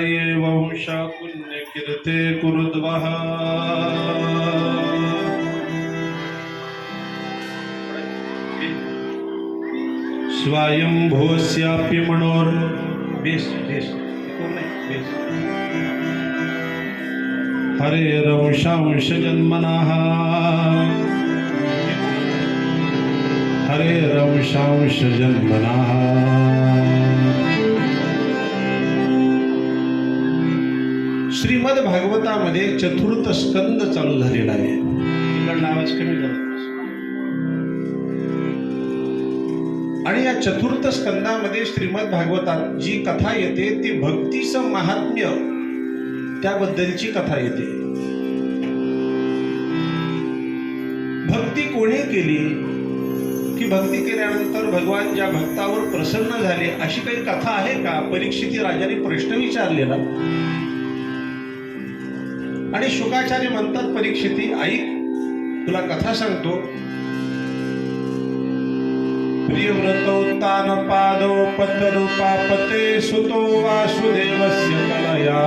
ये वंश पुण्य कीर्ते कुरुद्वः स्वयंभूस्यापि मनोर बेस बेस बेस हरेरंशांश जन्मनः हरेरंशांश जन्मनः। श्रीमद भागवतामध्ये चतुर्थ स्कंद चालू झालेला आहे। इकडला आवाज कमी करा। आणि या चतुर्थ स्कंदामध्ये श्रीमद भागवतात जी कथा येते ती भक्तीचं महात्म्य त्याबद्दलची कथा येते। भक्ती कोणी केली की भक्ती केल्यानंतर भगवान ज्या भक्तावर प्रसन्न झाले अशी काही कथा आहे का? परीक्षिती राजाने प्रश्न विचारलेला आणि शुकाचार्य म्हणतात परीक्षिती ऐक तुला कथा सांगतो। प्रियव्रतोत्तान पादो पतरूपापते सुतो वासुदेवस्य कलया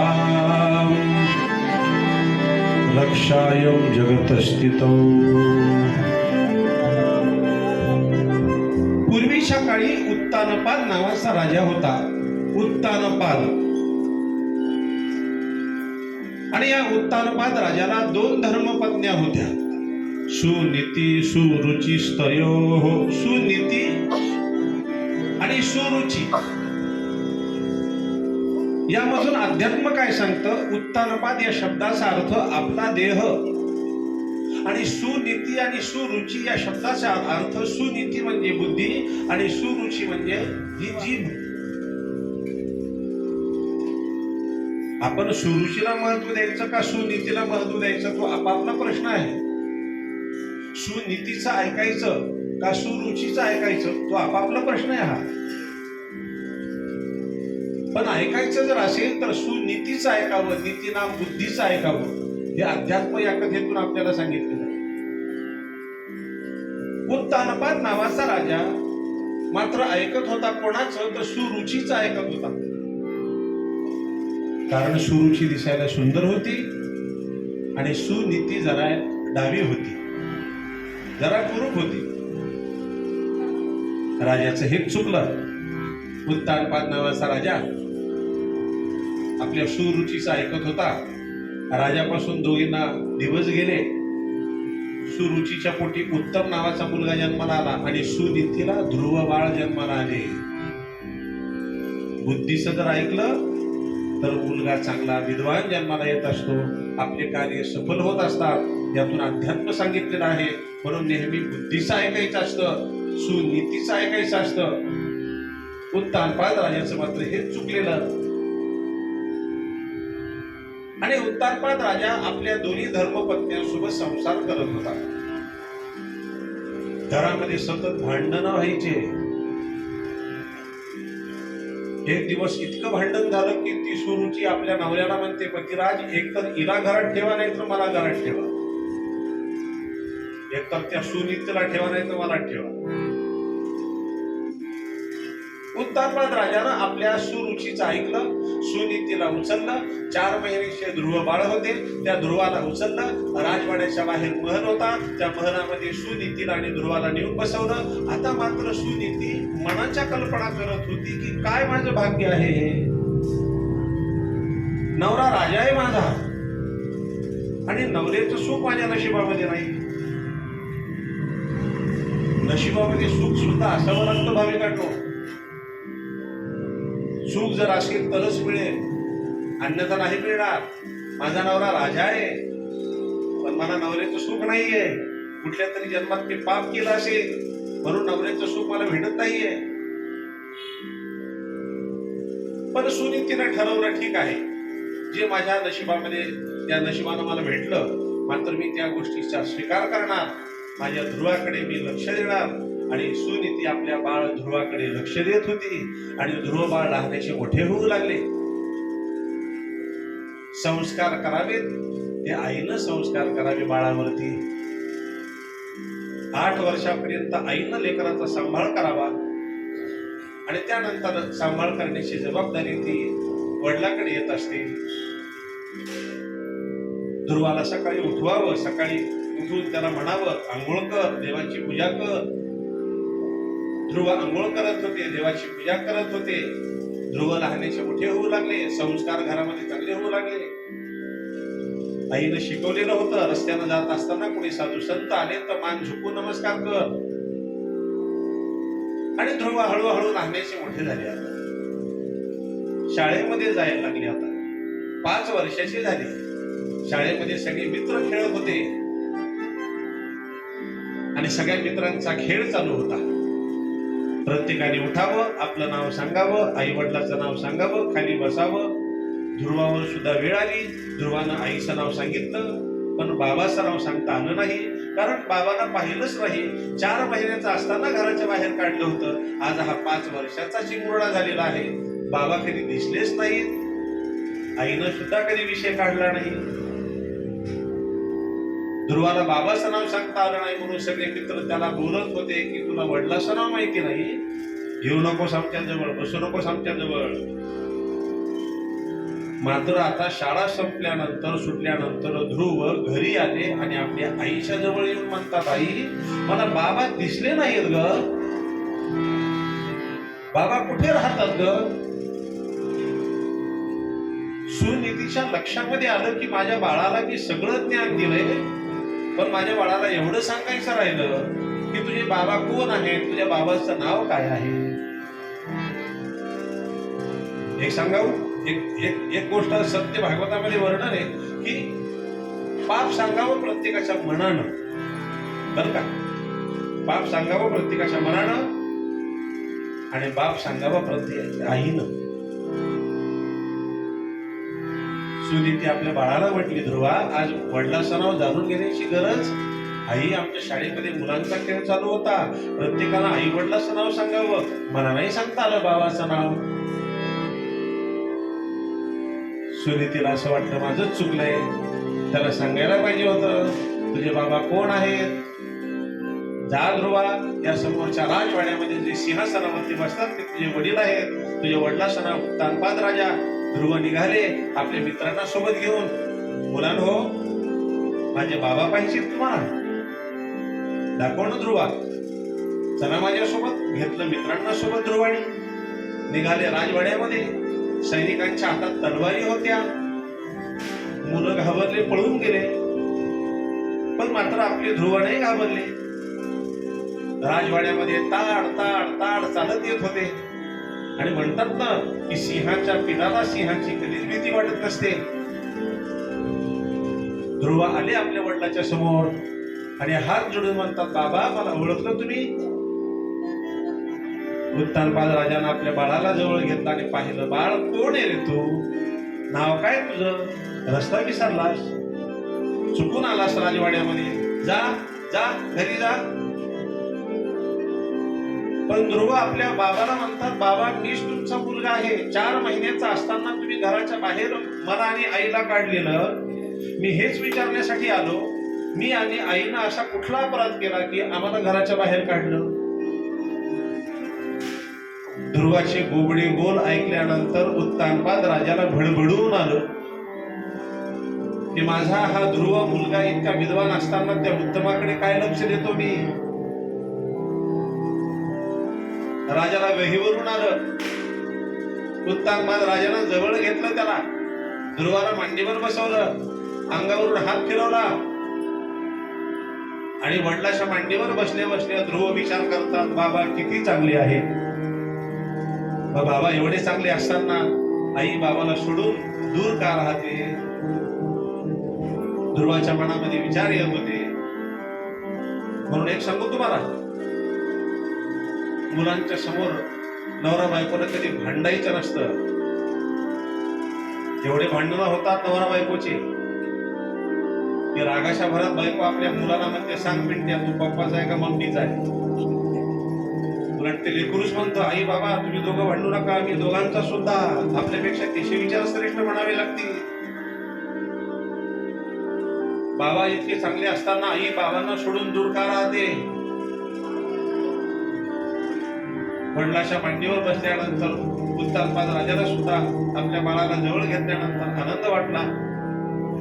रक्षायं जगतस्थितौ। पूर्वीच्या काळी उत्तानपाद नावाचा राजा होता। उत्तानपाद आणि या उत्तानपाद राजाला दोन धर्मपत्न्या होत्या, सुनीती सुरुची स्तयोः। सुनीती आणि सुरुची यामधून अध्यात्म काय सांगतं? उत्तानपाद या शब्दाचा अर्थ आपला देह आणि सुनीती आणि सुरुची या शब्दाचा अर्थ सुनीती म्हणजे बुद्धी आणि सुरुची म्हणजे ही जीभ। आपण सुरुचीला महत्व द्यायचं का सुनीतीला महत्व द्यायचं तो आपापला प्रश्न आहे। सुनीतीचं ऐकायचं का सुरुचीचं ऐकायचं तो आपापला प्रश्न आहे हा। पण ऐकायचं जर असेल तर सुनीतीचं ऐकावं, नीतीनाम बुद्धीचं ऐकावं हे अध्यात्म या कथेतून आपल्याला सांगितलेलं आहे। उत्तानपाद नावाचा राजा मात्र ऐकत होता कोणाचं? तर सुरुचीचं ऐकत होता। कारण सुरुची दिसायला सुंदर होती आणि सुनीती जरा डावी होती, जरा कुरूप होती। राजाचं हे चुकलं। उत्तानपाद नावाचा राजा आपल्या सुरुचीचं ऐकत होता। राजापासून दोघींना दिवस गेले। सुरुचीच्या पोटी उत्तम नावाचा मुलगा जन्माला आला आणि सुनीतीला ध्रुव बाळ जन्माला आले। बुद्धीचं जर ऐकलं तर मुलगा चांगला विद्वान जन्माला येत असतो, आपले कार्य सफल होत असतात। यातून अध्यात्म सांगितलेलं आहे। म्हणून नेहमी बुद्धीचं ऐकायचं असतं, सुनीतीचं ऐकायचं असतं। उत्तानपाद राजाचं मात्र हे चुकलेलं आणि उत्तानपाद राजा आपल्या दोन्ही धर्मपत्न्यांसोबत संसार करत होता। घरामध्ये सतत भांडणं व्हायचे। एक दिवस इतकं भांडण झालं की ती सुरुची आपल्या नवऱ्याला म्हणते, पतिराज एकतर हिला घरात ठेवा नाही तर मला घरात ठेवा, एकतर त्या सुनीतीला ठेवा नाही तर मला ठेवा। उत्तानपाद राजानं आपल्या सुरुचीचं ऐकलं, सुनीतीला उचललं। 4 महिन्याचे ध्रुव बाळ होते, त्या ध्रुवाला उचललं। राजवाड्याच्या बाहेर महल होता, त्या महलामध्ये सुनीतीला आणि ध्रुवाला नेऊन बसवलं। आता मात्र सुनीती मनाच्या कल्पना करत होती की काय माझं भाग्य आहे, नवरा राजा आहे माझा आणि नवऱ्याचं सुख माझ्या नशिबामध्ये नाही। नशिबामध्ये सुख सुद्धा असावं लागतं भाविकांनो। सुख जर असेल तरच मिळेल, अन्यथा नाही मिळणार। माझा नवरा राजा आहे पण मला नवऱ्याचं सुख नाहीये। कुठल्या तरी जन्मात मी पाप केलं असेल म्हणून नवऱ्याचं सुख मला भेटत नाहीये। पण सुनीतीनं ठरवलं ठीक आहे, जे माझ्या नशिबामध्ये त्या नशिबानं मला भेटलं मात्र मी त्या गोष्टीचा स्वीकार करणार। माझ्या ध्रुवाकडे मी लक्ष देणार। आणि सुनीती आपल्या बाळ ध्रुवाकडे लक्ष देत होती आणि ध्रुव बाळ लहानाचे मोठे होऊ लागले। संस्कार करावेत ते आईनं संस्कार करावे बाळावरती। 8 वर्षापर्यंत आईनं लेकराचा सांभाळ करावा आणि त्यानंतर सांभाळ करण्याची जबाबदारी ती वडिलांकडे येत असते. ध्रुवाला सकाळी उठवावं, सकाळी उठून त्याला म्हणावं, आंघोळ कर, देवाची पूजा कर. ध्रुव आंघोळ करत होते, देवाची पूजा करत होते. ध्रुव लहानाचे मोठे होऊ लागले, संस्कार घरामध्ये चांगले होऊ लागले. आईनं शिकवलेलं होतं, रस्त्यानं जात असताना कोणी साधू संत आले तर मान झुकून नमस्कार कर. आणि ध्रुव हळूहळू लहानाचे मोठे झाले. आता शाळेमध्ये जायला लागले. आता 5 वर्षाचे झाले. शाळेमध्ये सगळे मित्र खेळत होते आणि सगळ्या मित्रांचा खेळ चालू होता. प्रत्येकाने उठावं, आपलं नाव सांगावं, आई वडिलाचं नाव सांगावं, खाली बसावं. ध्रुवावर सुद्धा वेळ आली. ध्रुवानं आईचं नाव सांगितलं, पण बाबाचं नाव सांगता आलं नाही, कारण बाबांना पाहिलंच नाही. 4 महिन्याचा असताना घराच्या बाहेर काढलं होतं. आज हा 5 वर्षाचा चिमुरडा झालेला आहे. बाबा कधी दिसलेच नाहीत. आईनं सुद्धा कधी विषय काढला नाही. ध्रुवाला बाबाचं नाव सांगता आलं नाही, म्हणून सगळे मित्र त्याला बोलत होते की तुला वडिलाचं नाव माहिती नाही, येऊ नकोस आमच्या जवळ, बसू नकोस आमच्या जवळ. मात्र आता शाळा संपल्यानंतर, सुटल्यानंतर ध्रुव घरी आले आणि आपल्या आईच्या जवळ येऊन म्हणतात, आई मला बाबा दिसले नाहीत ग, बाबा कुठे राहतात ग. सुनीतीच्या लक्षामध्ये आलं की माझ्या बाळाला मी सगळं ज्ञान दिलंय, पण माझ्या बाळाला एवढं सांगायचं राहिलं की तुझे बाबा कोण आहेत, तुझ्या बाबाचं नाव काय आहे. एक सांगावं, एक गोष्ट सत्य भागवतामध्ये वर्णन आहे की पाप सांगावं प्रत्येकाच्या मनानं, बरं का. पाप सांगावं प्रत्येकाच्या मनानं आणि बाप सांगावं प्रत्येकाच्या आईनं. सुनीती आपल्या बाळाला म्हटली, ध्रुवा आज वडिलाचं नाव जाणून घेण्याची गरज. आई आमच्या शाळेमध्ये मुलांचा खेळ चालू होता, प्रत्येकाला आई वडिलाचं नाव सांगावं, मला नाही सांगता आलं बाबाचं नाव. सुनीतीला असं वाटलं माझंच चुकलंय, त्याला सांगायला पाहिजे होतं तुझे बाबा कोण आहेत. जा ध्रुवा, या समोरच्या राजवाड्यामध्ये जे सिंहासनावरती बसतात ते तुझे वडील आहेत. तुझ्या वडिलाचं नाव उत्तानपाद राजा. ध्रुव निघाले आपल्या मित्रांना सोबत घेऊन. मुलांनो, माझे बाबा पाहिजे तुम्हाला, दाखव ना ध्रुवा, चला माझ्यासोबत. घेतलं मित्रांना सोबत. ध्रुवानी निघाले राजवाड्यामध्ये. सैनिकांच्या हातात तलवारी होत्या. मुलं घाबरले, पळून गेले, पण मात्र आपले ध्रुव नाही घाबरले. राजवाड्यामध्ये ताड ताड ताड चालत येत होते. आणि म्हणतात ना की सिंहाच्या पिलाला सिंहाची कधीच भीती वाटत नसते. ध्रुव आले आपल्या वडिलाच्या समोर आणि हात जोडून म्हणतात, बाबा मला ओळखलं तुम्ही. उत्तानपाद राजानं आपल्या बाळाला जवळ घेतला आणि पाहिलं, बाळ कोण आहे रे तू, नाव काय तुझं, रस्ता विसरलास, चुकून आलास राजवाड्यामध्ये, जा जा घरी जा. पण ध्रुव आपल्या बाबाला म्हणतात, बाबा मीच तुमचा मुलगा आहे. 4 महिन्याचा असताना तुम्ही घराच्या बाहेर मला आणि आईला काढलेलं. मी हेच विचारण्यासाठी आलो, मी आणि आईनं असा कुठला अपराध केला की आम्हाला घराच्या बाहेर काढलं. ध्रुवाचे बोबडे बोल ऐकल्यानंतर उत्तानपाद राजाला भडभडून आलं की माझा हा ध्रुव मुलगा इतका विद्वान असताना त्या उत्तमाकडे काय लक्ष देतो मी. राजाला वेहीवरून आलं. उत्तानपाद राजानं जवळ घेतलं त्याला, ध्रुवाला मांडीवर बसवलं, अंगावरून हात फिरवला आणि वडिलाच्या मांडीवर बसल्या बसल्या ध्रुव विचार करतात, बाबा किती चांगले आहे. बाबा एवढे चांगले असताना आई बाबाला सोडून दूर का राहते. ध्रुवाच्या मनामध्ये विचार येत होते. म्हणून एक सांगू तुम्हाला, मुलांच्या समोर नवरा बायकोला कधी भांडायचं नसतं. एवढे भांडणं होतात नवरा बायकोचे की रागाच्या भरात बायको आपल्या मुलाला म्हणते, सांग पिंट्या तू पप्पाचा आहे का मम्मीचा आहे. उलट ते लेकरूच म्हणतो, आई बाबा तुम्ही दोघं भांडू नका, मी दोघांचा सुद्धा. आपल्यापेक्षा तिचे विचार श्रेष्ठ म्हणावे लागतील. बाबा इतके चांगले असताना आई बाबांना सोडून दूर का राहते. वडिलाच्या मांडीवर बसल्यानंतर उत्तानपाद राजाला सुद्धा आपल्या बाळाला जवळ घेतल्यानंतर आनंद वाटला.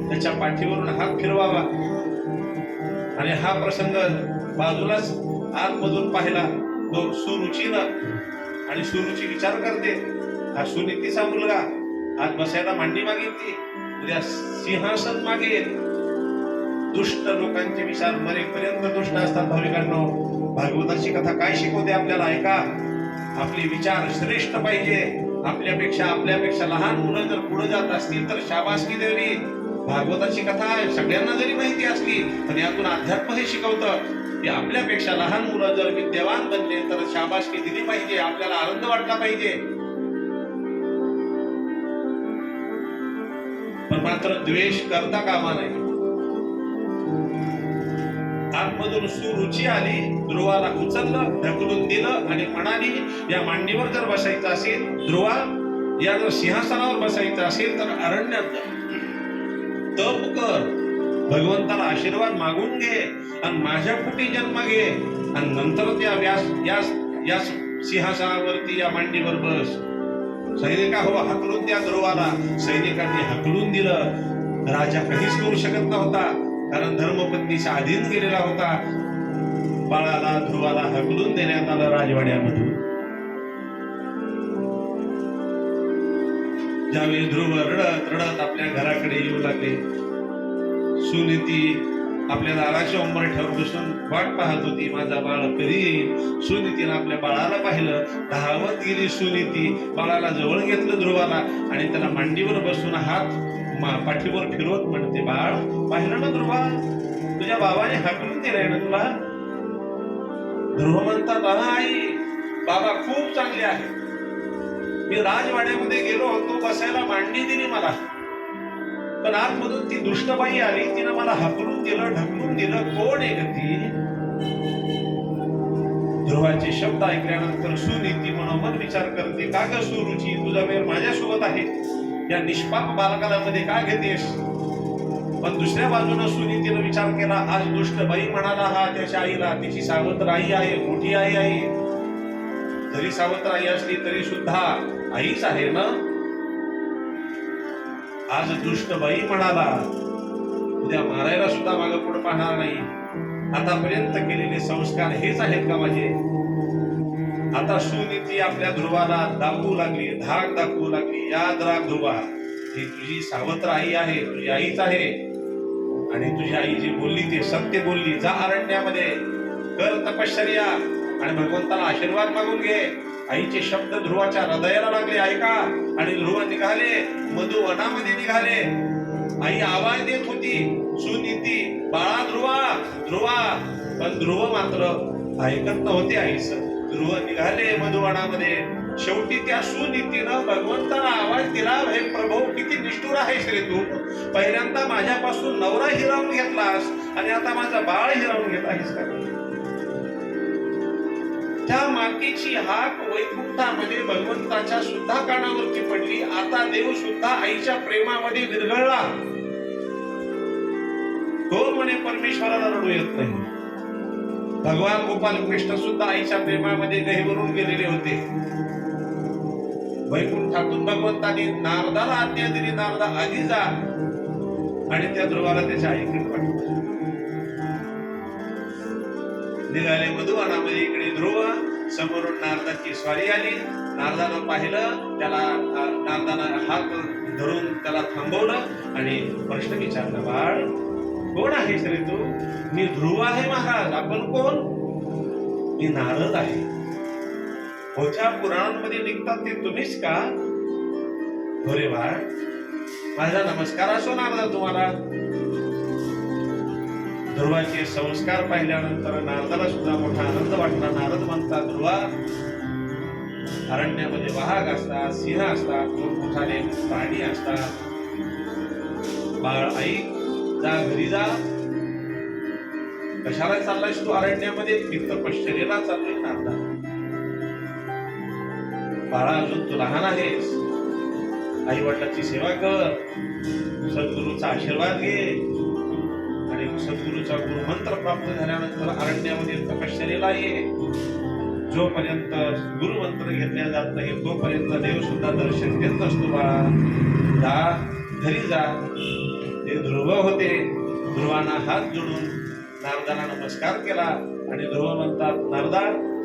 त्याच्या पाठीवरून हात फिरवावा आणि हा प्रसंग बाजूलाच आतमधून पाहिला तो सुरुचीनं, आणि सुरुची विचार करते हा सुनीतीचा मुलगा आज बसायला मांडी मागितली, उद्या सिंहासन मागेल. दुष्ट लोकांचे विचार मरेपर्यंत दुष्ट असतात. भाविकांनो, भागवताची कथा काय शिकवते आपल्याला ऐका. आपले विचार श्रेष्ठ पाहिजे. आपल्यापेक्षा लहान मुलं जर पुढे जात असतील तर शाबासकी द्यावी. भागवताची कथा सगळ्यांना जरी माहिती असली तर यातून अध्यात्म हे शिकवतं की आपल्यापेक्षा लहान मुलं जर विद्यावान बनले तर शाबासकी दिली पाहिजे, आपल्याला आनंद वाटला पाहिजे. पण मात्र द्वेष करता कामा नाही. आतमधून सुरुची आली, ध्रुवाला उचललं, ढकलून दिलं आणि म्हणाली या मांडीवर जर बसायचं असेल ध्रुवा, या जर सिंहासनावर बसायचं असेल तर अरण्यात तप कर, भगवंताला आशीर्वाद मागून घे आणि माझ्या पोटी जन्म घे आणि नंतर त्या या सिंहासनावरती या मांडीवर बस. सैनिका हो हाकलून त्या ध्रुवाला. सैनिकांनी हाकलून दिलं. राजा काहीच करू शकत नव्हता, कारण धर्मपत्नीच्या अधीन गेलेला होता. बाळाला ध्रुवाला हाकलून देण्यात आलं राजवाड्यामधून. ज्यावेळी ध्रुव रडत रडत आपल्या घराकडे येऊ लागले, सुनीती आपल्या दाराच्या उंबरठ्यावर बसून वाट पाहत होती, माझा बाळ कधी येईल. सुनीतीनं आपल्या बाळाला पाहिलं, धावत गेली सुनीती, बाळाला जवळ घेतलं ध्रुवाला आणि त्याला मांडीवर बसून हात पाठीवर फिरवत म्हणते, बाळ पाहिलं ना ध्रुवा, तुझ्या बाबाने हाकलून दिलंय ना तुला. ध्रुव म्हणतात, आई बाबा खूप चांगले आहे. मी राजवाड्यामध्ये गेलो होतो, बसायला मांडी दिली मला, पण आतमधून ती दुष्टबाई आली, तिनं मला हाकलून दिलं, ढकलून दिलं. कोण आहे ग ती? ध्रुवाचे शब्द ऐकल्यानंतर सुनीती मनोमन विचार करते, का ग सुरुची, तुझा वेळ माझ्यासोबत आहे, या निष्पाप बालकाला मध्ये का घेतेस? पण दुसऱ्या बाजूने सुनीतीनं विचार केला, आज दुष्टबाई म्हणाला हा त्याच्या आईला, तिची सावत्र आई आहे, मोठी आई आहे. जरी सावत्र आई असली तरी सुद्धा आईच आहे ना. आज दुष्टबाई म्हणाला, उद्या मारायला सुद्धा मागं पुढे पाहणार नाही. आतापर्यंत केलेले संस्कार हेच आहेत का माझे? आता सुनीती आपल्या ध्रुवाला दाखवू लागली, धाक दाखवू लागली. याद राख ध्रुवा, ही तुझी सावत्र आई आहे, तुझी आईच आहे, आणि तुझी आई जी बोलली ते सत्य बोलली. जा अरण्यामध्ये, कर तपश्चर्या आणि भगवंताला आशीर्वाद मागून घे. आईचे शब्द ध्रुवाच्या हृदयाला लागले, ऐका. आणि ध्रुव निघाले, मधुवनामध्ये निघाले. आई आवाज देत होती, सुनीती बाळा ध्रुवा ध्रुवा, पण ध्रुव मात्र ऐकत नव्हते आईचं. ध्रुव निघाले मधुवनामध्ये. शेवटी त्या सुनीतीनं भगवंताला आवाज दिला, हे प्रभू किती निष्ठुर आहेस रे तू. पहिल्यांदा माझ्यापासून नवरा हिरावून घेतलास आणि आता माझा बाळ हिरावून घेत आहेस का? त्या मातेची हाक वैकुंठामध्ये भगवंताच्या सुद्धा कानावरती पडली. आता देव सुद्धा आईच्या प्रेमामध्ये विरघळला. तो म्हणे परमेश्वराला रडू येत नाही. भगवान गोपाल कृष्ण सुद्धा आईच्या प्रेमामध्ये गहिवरून गेलेले होते. वैकुंठातून भगवंताने नारदाला आज्ञा दिली, नारदा आधी जा, आणि त्या ध्रुवाला त्याच्या आईकडे पाठवले. निघाले मधुवनामध्ये. इकडे ध्रुव, समोरून नारदाची स्वारी आली. नारदानं पाहिलं त्याला, नारदानं हात धरून त्याला थांबवलं आणि प्रश्न विचारला, बाळ कोण आहेस रे तू? मी ध्रुव आहे महाराज. आपण कोण? मी नारद आहे. होत्या पुराणांमध्ये निघतात ते तुम्हीच का? हो रे बाळ, माझा नमस्कार असो नारदा तुम्हाला. ध्रुवाचे संस्कार पाहिल्यानंतर नारदाला सुद्धा मोठा आनंद वाटला. नारद म्हणतात, ध्रुवा, अरण्यामध्ये वाघ असतात, सिंह असतात, मोठमोठाले प्राणी असतात. बाळ ऐक, जा घरी जा. कशाला चाललायस तू अरण्यामध्ये? मी तपश्चर्येला चाललोय नारदा. बाळा, अजून तू लहान आहेस, आई वडिलांची सेवा कर, सद्गुरूचा आशीर्वाद घे, आणि सद्गुरूचा गुरुमंत्र प्राप्त झाल्यानंतर अरण्यामध्ये तपश्चर्येला ये. जोपर्यंत गुरुमंत्र घेतल्या जात नाही तोपर्यंत देव सुद्धा दर्शन घेत नसतो बाळा. जा घरी जा. ते ध्रुव होते. ध्रुवांना हात जोडून नारदाला नमस्कार केला आणि ध्रुव म्हणतात, नारदा,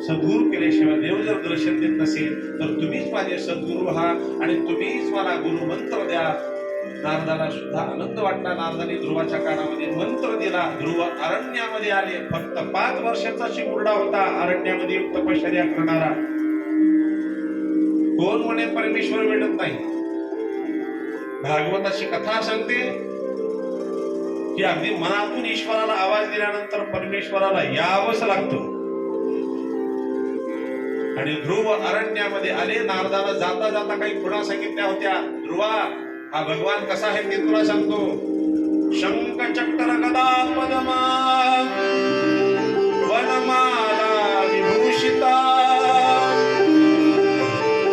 सद्गुरू केल्याशिवाय देव जर दर्शन देत नसेल तर तुम्हीच माझे सद्गुरू आहात आणि तुम्हीच मला गुरुमंत्र द्या. नारदाला सुद्धा आनंद वाटला. नारदाने ध्रुवाच्या कानामध्ये मंत्र दिला. ध्रुव अरण्यामध्ये आले. फक्त 5 वर्षाचा चिमुरडा होता अरण्यामध्ये तपश्चर्या करणारा. कोण म्हणे परमेश्वर भेटत नाही. भागवताची कथा सांगते की अगदी मनातून ईश्वराला आवाज दिल्यानंतर परमेश्वराला यावंच लागतं. आणि ध्रुव अरण्यामध्ये आले. नारदाला जाता जाता काही खुणा सांगितल्या होत्या. ध्रुवा, हा भगवान कसा आहे ते तुला सांगतो. शंख चक्र गदा पद्मा वनमाला विभूषिता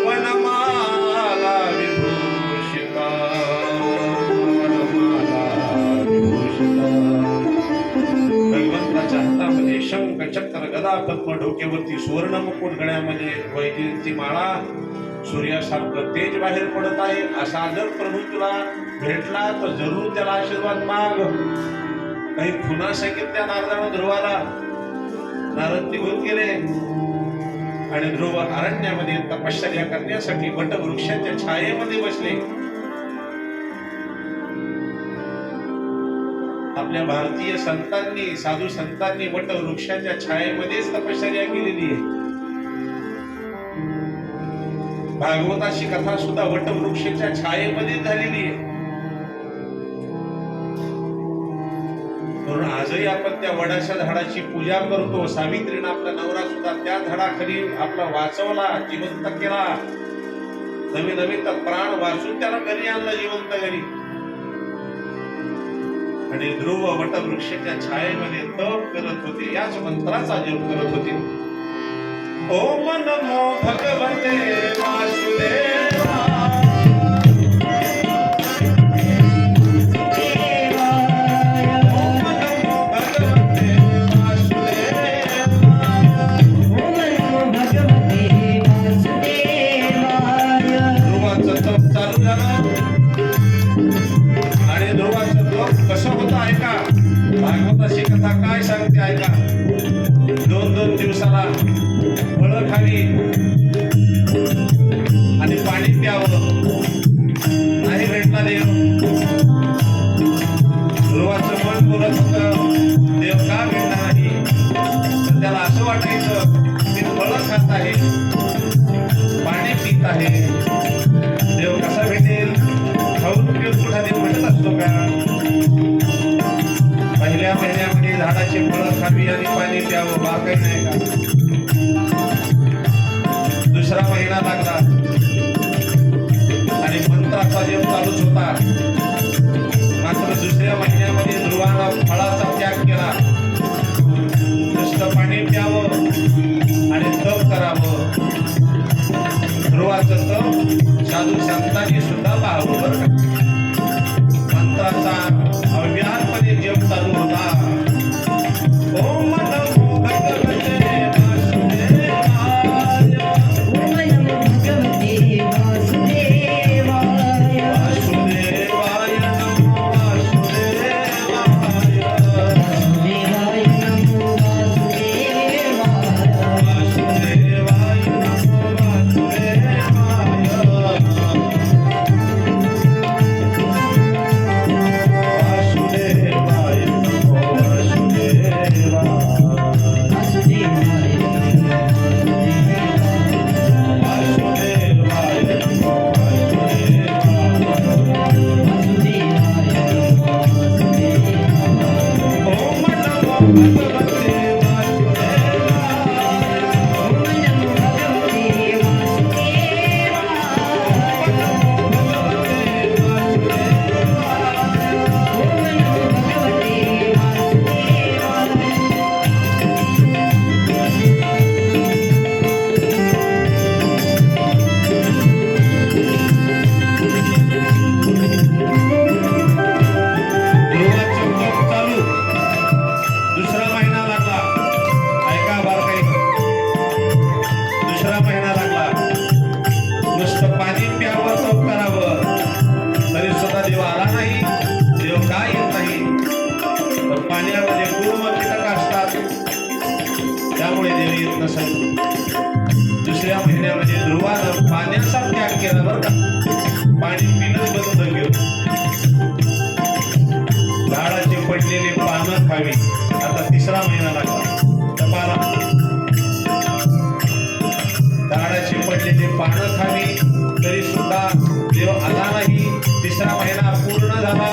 वनमाला विभूषिता वनमाला विभूषिता. भगवंताच्या हातामध्ये शंख चक्र गदा पद्म, डोक्यावरती सुवर्ण मुकुट, गळ्यामध्ये वैजयंती माळा, सूर्यासारखं तेज बाहेर पडत आहे. असा जर प्रभू तुला भेटला तर जरूर त्याला आशीर्वाद माग. काही खुणा सांगितल्या नारदानं ध्रुवाला. नारद निघून गेले आणि ध्रुव अरण्यामध्ये तपश्चर्या करण्यासाठी वटवृक्षाच्या छायेमध्ये बसले. आपल्या भारतीय संतांनी, साधू संतांनी वटवृक्षाच्या छायेमध्येच तपश्चर्या केलेली आहे. भागवताची कथा सुद्धा वटवृक्षाच्या छायेमध्ये झालेली आहे. म्हणून आजही आपण त्या वडाच्या झाडाची पूजा करतो. सावित्रीनं आपला नवरा सुद्धा त्या झाडाखाली आपला वाचवला, जिवंत केला. नवीन नवीन तर प्राण वाचून त्याला घरी आणलं, जिवंत घरी. आणि ध्रुव वटवृक्षाच्या छायेमध्ये तप करत होते, याच मंत्राचा जप करत होते. ओम नमो भगवते वासुदेवा. ओम नमो भगवते वासुदेवा. ओम नमो भगवते वासुदेवाय. ध्रुवाचं तप चालू झालं आणि ध्रुवाचं तप कसं होतं ऐका. भागवताची कथा काय सांगते ऐका. 2-2 दिवसाला फळं खावी आणि पाणी प्यावं. नाही भेटला देव. ध्रुवाचं मन बोलत होतं, देव का भेटणार नाही. तर त्याला असं वाटायचं की फळं खात आहे, पाणी पित आहे, देव कसा भेटेल. खाऊन पिऊन कुठा देव भेटत असतो का. पहिल्या महिन्यामध्ये झाडाची फळं खावी आणि पाणी प्यावं, बा काही नाही का. दुसरा महिना लागला आणि मंत्राचा जप चालूच होता. मात्र दुसऱ्या महिन्यामध्ये ध्रुवानं फळाचा त्याग केला. नुसतं पाणी प्यावं आणि तप करावं. ध्रुवाचं तप साधू संतांनी सुद्धा पाहावं बरं का. मंत्राचा अव्याहतपणे जप चालू होता. ओम नमो भगवते महिना त्यामुळे देव येत नसत. दुसऱ्या महिन्यामध्ये ध्रुवानं पाण्याचा त्याग केला बरं का, पाणी पिणंच बंद केलं. झाडाचे पडलेले पानं खावी. आता तिसरा महिना लागला तपाला. झाडाची पडलेली पानं खावी तरी सुद्धा देव आला नाही. तिसरा महिना पूर्ण झाला,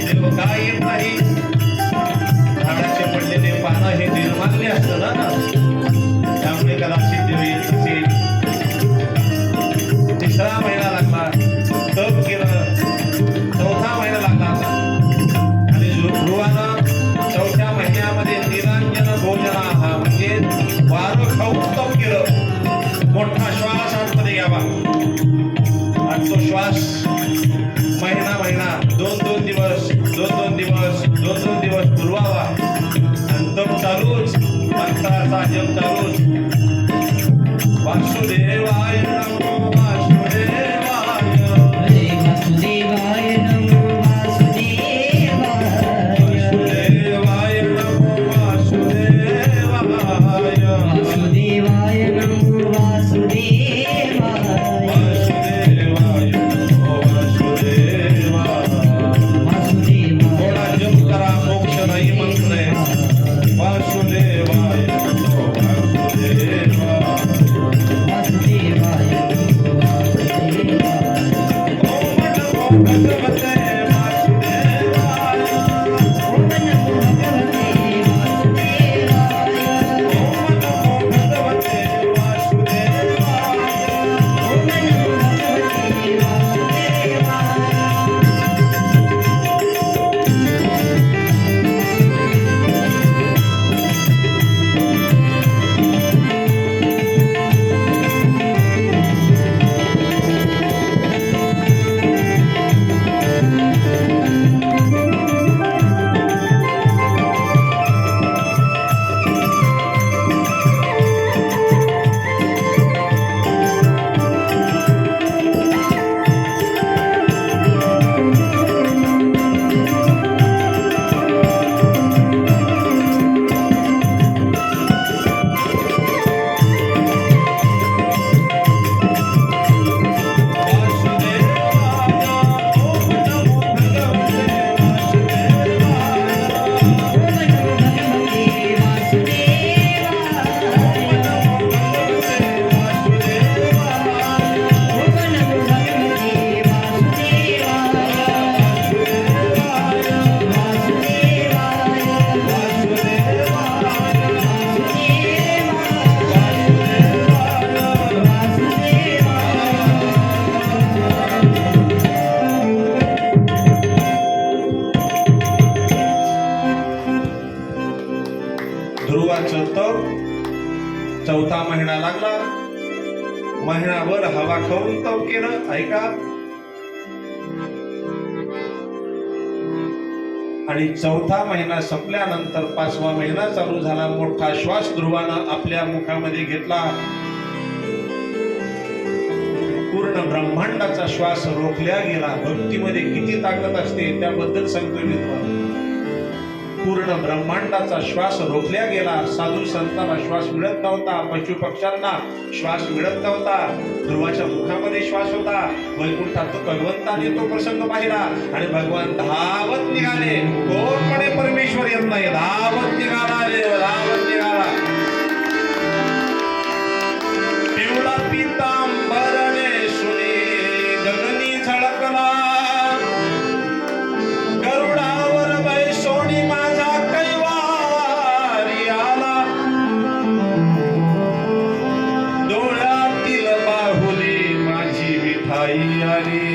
देव का येत नाही? झाडाचे पडलेले पानं हे निर्माल्य असतं ना, त्यामुळे कदाचित देव येत नसेल. तिसरा महिना लागला, तप केलं. चौथा महिना लागला आणि ध्रुवानं चौथ्या महिन्यामध्ये निरंजन भोजना हा म्हणजे वारं खाऊन तप केलं. मोठा श्वास आतमध्ये घ्यावा आणि तो श्वास महिना दोन दिवस पुरवावा आणि तप चालूच, मंत्राचा जप चालूच. वासुदेवाय नमो वासुदेवाय, वासुदेवाय नमो वासुदेवाय, वासुदेवाय नमो वासुदेवाय, वासुदेवाय नमो वासुदेवाय, वासुदेवाय नमो वासुदेवाय. थोडा जप करा, मोक्षदायी मंत्र आहे. वासुदेवाय नमो वासुदेवाय. वासुदेवाय नमो वासुदेवाय. ओम नमो भगवते वासुदेवाय. ओम नमो भगवते वासुदेवाय, ओम नमो भगवते वासुदेवाय. ओम नमो भगवते वासुदेवाय. ध्रुवाचं तप चौथा महिना लागला. महिनाभर हवा खाऊन तप केलं. ऐका, आणि चौथा महिना संपल्यानंतर पाचवा महिना चालू झाला. मोठा श्वास ध्रुवानं आपल्या मुखामध्ये घेतला. पूर्ण ब्रह्मांडाचा श्वास रोखल्या गेला. भक्तीमध्ये किती ताकद असते त्याबद्दल सांगतोय मी तुम्हाला. पूर्ण ब्रह्मांडाचा श्वास रोखल्या गेला. साधू संतांना श्वास मिळत नव्हता, पशु पक्ष्यांना श्वास मिळत नव्हता. ध्रुवाच्या मुखामध्ये श्वास होता. वैकुंठात भगवंताने तो प्रसंग पाहिला आणि भगवान धावत निघाले. कोण म्हणे परमेश्वर येत नाही? धावत निघाला देव, धावत निघाला. पिवळा पितांबरने सुनी गगनी झळकला. गरुडावर बैसोनी माझा कैवारी आला. डोळ्यातील बाहुली माझी विठाई आली.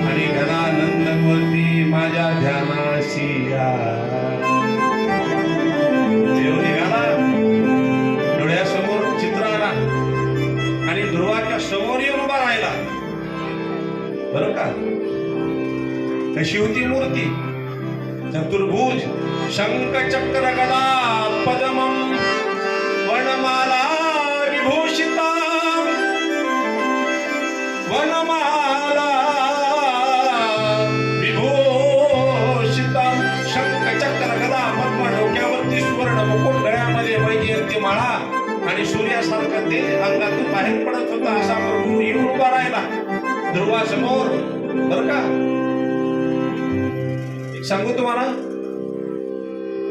आणि घनानंद मूर्ती माझ्या ध्यानाशी देव निघाला. डोळ्यासमोर चित्र आला आणि ध्रुवाच्या समोर येऊन उभा राहिला. बरं का? कशी होती मूर्ती? चतुर्भुज, शंख चक्र गदा पद्मम वनमाला विभूषिता. वनमाला विभूषिता. शंख चक्र गदा पद्म डोक्यावरती सूर्यासारखं ते अंगातून बाहेर पडत होता असा प्रभू येऊन उभा राहिला ध्रुवासमोर. बर का, एक सांगू तुम्हाला,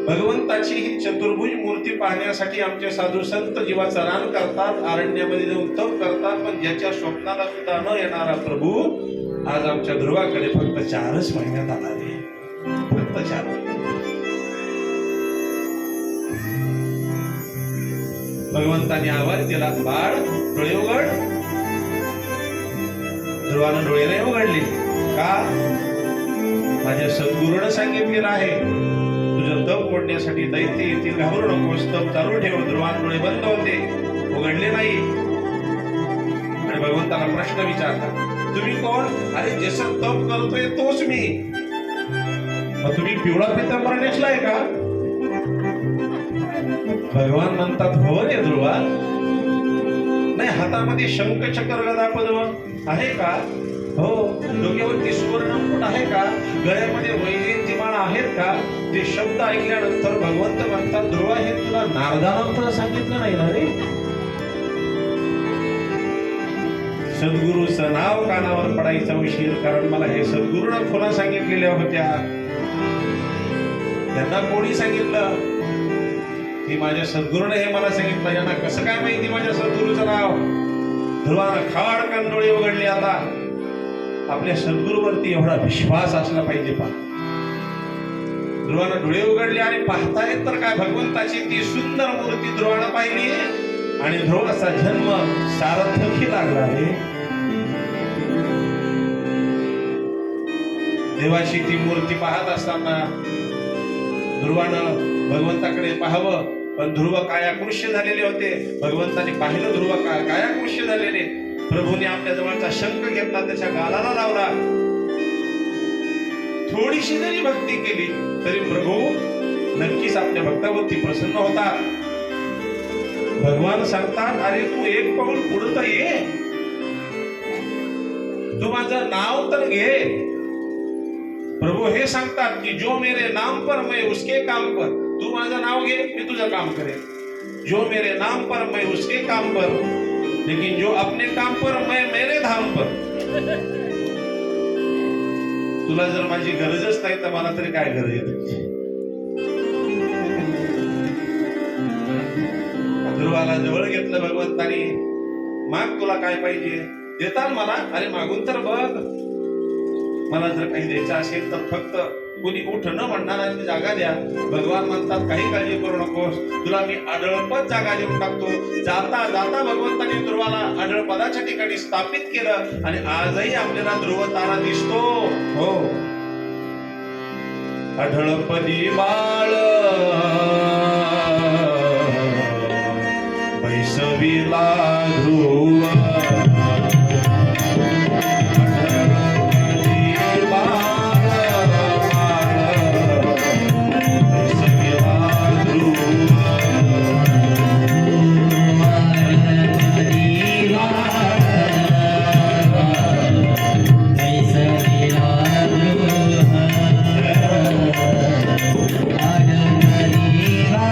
भगवंताची ही चतुर्भुज मूर्ती पाहण्यासाठी आमचे साधू संत जीवाचा रान करतात, अरण्यामध्ये जाऊन तप करतात, पण ज्याच्या स्वप्नाला सुद्धा न येणारा प्रभू आज आमच्या ध्रुवाकडे फक्त 4च महिन्यात आला रे. फक्त 4 भगवंताने आवाज दिला, बाळ डोळे उघड. ध्रुवानं डोळे नाही उघडले का? माझ्या सद्गुरूनं सांगितलेलं आहे, तुझं तप मोडण्यासाठी दैत्य येतील, घाबरू नकोस, तप चालू ठेव. ध्रुवान डोळे बंद होते, उघडले नाही. आणि भगवंताला प्रश्न विचारला, तुम्ही कोण? अरे जसं तप करतोय तोच मी. मग तुम्ही पिवळा पितांबर नेसलाय का? भगवान म्हणतात, हो रे ध्रुवा. नाही, हातामध्ये शंख चक्र गदा पद्म आहे का? हो. डोक्यावरती सुवर्ण मुकुट आहे का? गळ्यामध्ये वैजयंती माळा आहेत का? ते शब्द ऐकल्यानंतर भगवंत म्हणतात, ध्रुवा हे तुला नारदानंतर सांगितलं नाही ना रे? सद्गुरूचं नाव कानावर पडायचा उशीर, कारण मला हे सद्गुरूनं खुणा सांगितलेल्या होत्या. त्यांना कोणी सांगितलं? की माझ्या सद्गुरूने हे मला सांगितलं. यांना कसं काय माहिती माझ्या सद्गुरूचं नाव? ध्रुवानं खाडकन डोळे उघडले. आता आपल्या सद्गुरूवरती एवढा विश्वास असला पाहिजे. पहा, ध्रुवानं डोळे उघडले आणि पाहतायत तर काय, भगवंताची ती सुंदर मूर्ती ध्रुवानं पाहिली आणि ध्रुवाचा जन्म सार्थकी लागला रे. देवाची ती मूर्ती पाहत असताना ध्रुवानं भगवंताकडे पाहावं, पण ध्रुव कायाकृष्य झालेले होते. भगवंताने पाहिलं ध्रुव कायाकृष्य झालेले. प्रभूने आपल्या जवळचा शंख घेतला, त्याच्या गालाला लावला. थोडीशी जरी भक्ती केली तरी प्रभू नक्कीच आपल्या भक्तावरती प्रसन्न होता. भगवान सांगतात, अरे तू एक पाऊल पुढे तर ये, तू माझं नाव तर घे. प्रभू हे सांगतात की जो मेरे नाम पर मैं उसके काम पर. तू माझं नाव घे, मी तुझं काम करेन. जो मेरे नाम पर मैं उसके काम पर, लेकिन जो अपने काम पर मैं मेरे धाम पर. तुला जर माझी गरजच नाही तर मला तरी काय गरज आहे? ध्रुवाला जवळ घेतलं भगवंतानी. माग, तुला काय पाहिजे? देताल मला? अरे मागून तर बघ. मला जर काही द्यायचं असेल तर फक्त कोणी उठ न म्हणणारा जागा द्या. भगवान म्हणतात, काही काळजी करू नकोस, तुला मी आढळपद जागा देऊन टाकतो. जाता जाता भगवंताने ध्रुवाला आढळपदाच्या ठिकाणी स्थापित केलं आणि आजही आपल्याला ध्रुव तारा दिसतो. हो, आढळपदी बाळ बैसविला ध्रुव. Hare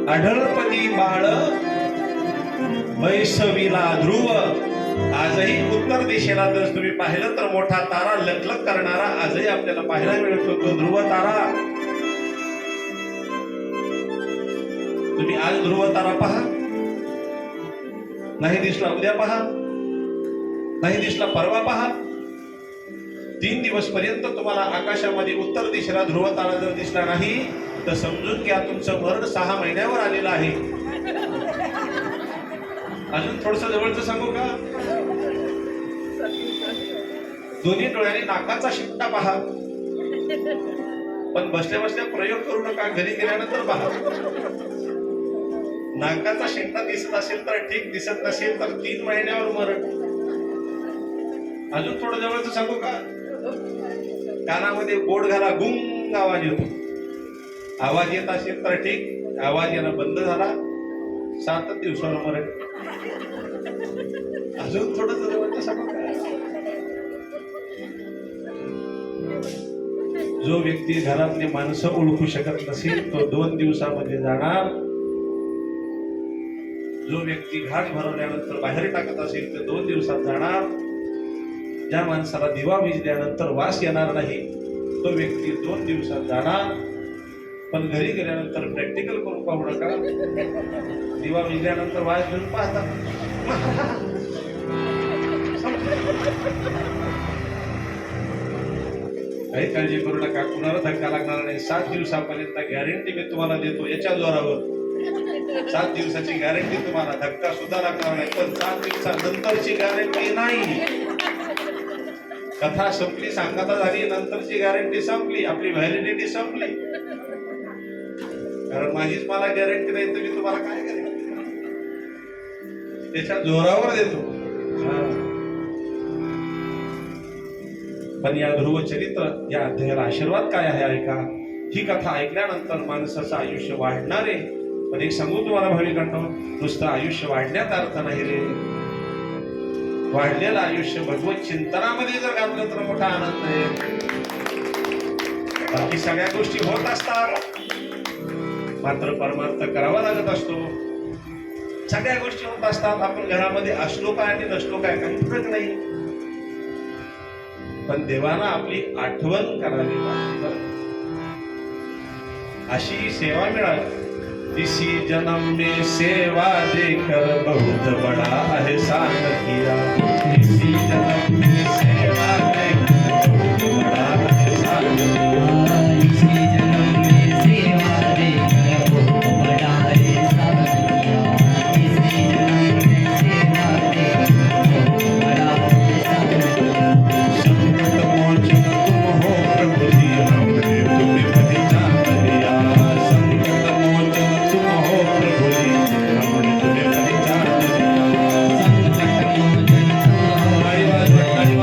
आढळपदी बाळ वैसवीला ध्रुव. आजही उत्तर दिशेला जर तुम्ही पाहिलं तर मोठा तारा लखलख करणारा आजही आपल्याला पाहायला मिळतो, तो ध्रुव तारा. तुम्ही आज ध्रुव तारा पहा, नाही दिसला उद्या पहा, नाही दिसला परवा पहा. 3 दिवस पर्यंत तुम्हाला आकाशामध्ये उत्तर दिशेला ध्रुव तारा जर दिसला नाही तर समजून घ्या तुमचं मरण 6 महिन्यावर आलेलं आहे. अजून थोडस जवळचं सांगू का? दोन्ही डोळ्यांनी नाकाचा शिट्टा पहा, पण बसल्या बसल्या प्रयोग करू नका, घरी गेल्यानंतर पहा. नाकाचा शिट्टा दिसत असेल तर ठीक, दिसत नसेल तर 3 महिन्यावर मरण. अजून थोडं जवळचं सांगू का? कानामध्ये बोट घाला, गुंग आवाज येतो. आवाज येत असेल तर ठीक, आवाज येणं बंद झाला 7 दिवसावर मरण. अजून थोडं जवळचं सांगू का? जो व्यक्ती घरातली माणसं ओळखू शकत नसेल तो 2 दिवसामध्ये जाणार. जो व्यक्ती घाट भरवल्यानंतर बाहेर टाकत असेल तर 2 दिवसात जाणार. ज्या माणसाला दिवा विजल्यानंतर वास येणार नाही तो व्यक्ती 2 दिवसात जाणार. पण घरी गेल्यानंतर प्रॅक्टिकल करून पाहू नका. दिवा विजल्यानंतर वास घेऊन पाहता. काही काळजी करू नका, कुणाला धक्का लागणार नाही. 7 दिवसापर्यंत गॅरंटी मी तुम्हाला देतो याच्या जोरावर. 7 दिवसाची गॅरंटी तुम्हाला, धक्का सुद्धा लागणार नाही. पण 7 दिवसानंतरची गॅरंटी नाही. कथा संपली, सांगता झाली, नंतरची गॅरंटी संपली, आपली व्हॅलिडिटी संपली. कारण माझीच मला गॅरंटी नाही तर मी तुम्हाला काय गॅरंटी त्याच्या जोरावर देतो. पण या ध्रुव चरित्र या अध्यायाला आशीर्वाद काय आहे ऐका. ही कथा ऐकल्यानंतर माणसाचं आयुष्य वाढणार आहे. पण एक सांगू तुम्हाला भाविकांनो, नुसतं आयुष्य वाढण्यात अर्थ नाही रे. वाढलेलं आयुष्य भगवत चिंतनामध्ये जर घातलं तर मोठा आनंद आहे. बाकी सगळ्या गोष्टी होत असतात, मात्र परमार्थ करावा लागत असतो. सगळ्या गोष्टी होत असतात. आपण घरामध्ये असलो काय आणि नसलो काय काही फरक नाही. पण देवाला आपली आठवण करावी लागते. अशी सेवा मिळाली. इसी जन्म में सेवा देकर बहुत बड़ा एहसान किया. इसी जन्म में सेवा देकर बहुत बड़ा एहसान किया. इसी जन्म में सेवा देकर बहुत बड़ा एहसान किया. इसी जन्म में सेवा देकर बहुत बड़ा एहसान किया. संकट मोचन तुम हो प्रभु जी, हमने तुम्हें पहचान लिया. संकट मोचन तुम हो प्रभु जी, हमने तुम्हें पहचान लिया. संकट मोचन तुम हो. हरिवाल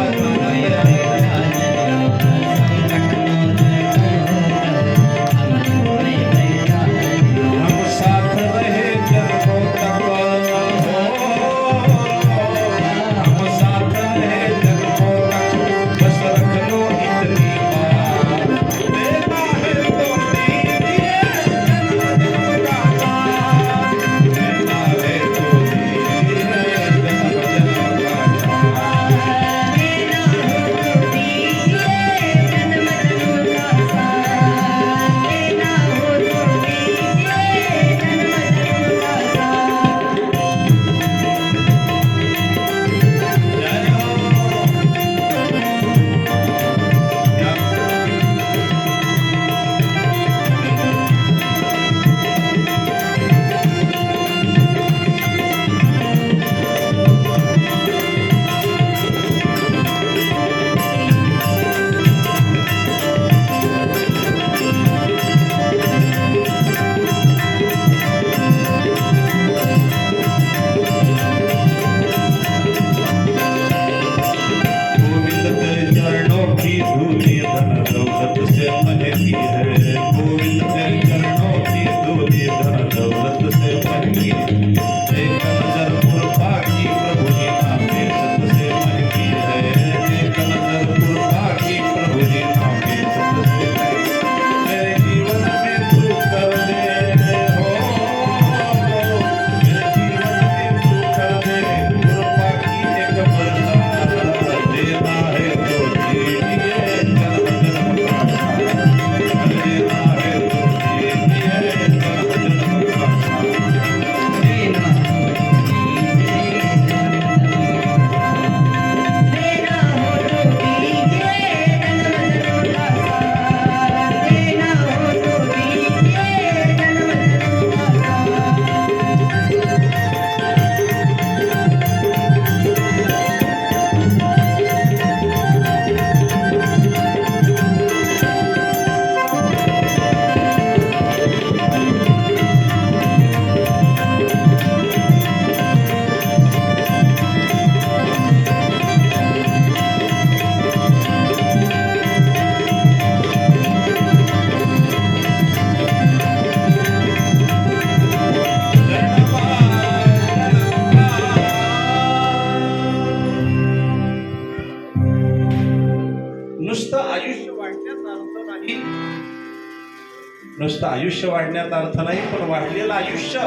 नुसतं आयुष्य वाढण्याचा अर्थ नाही, पण वाढलेलं आयुष्य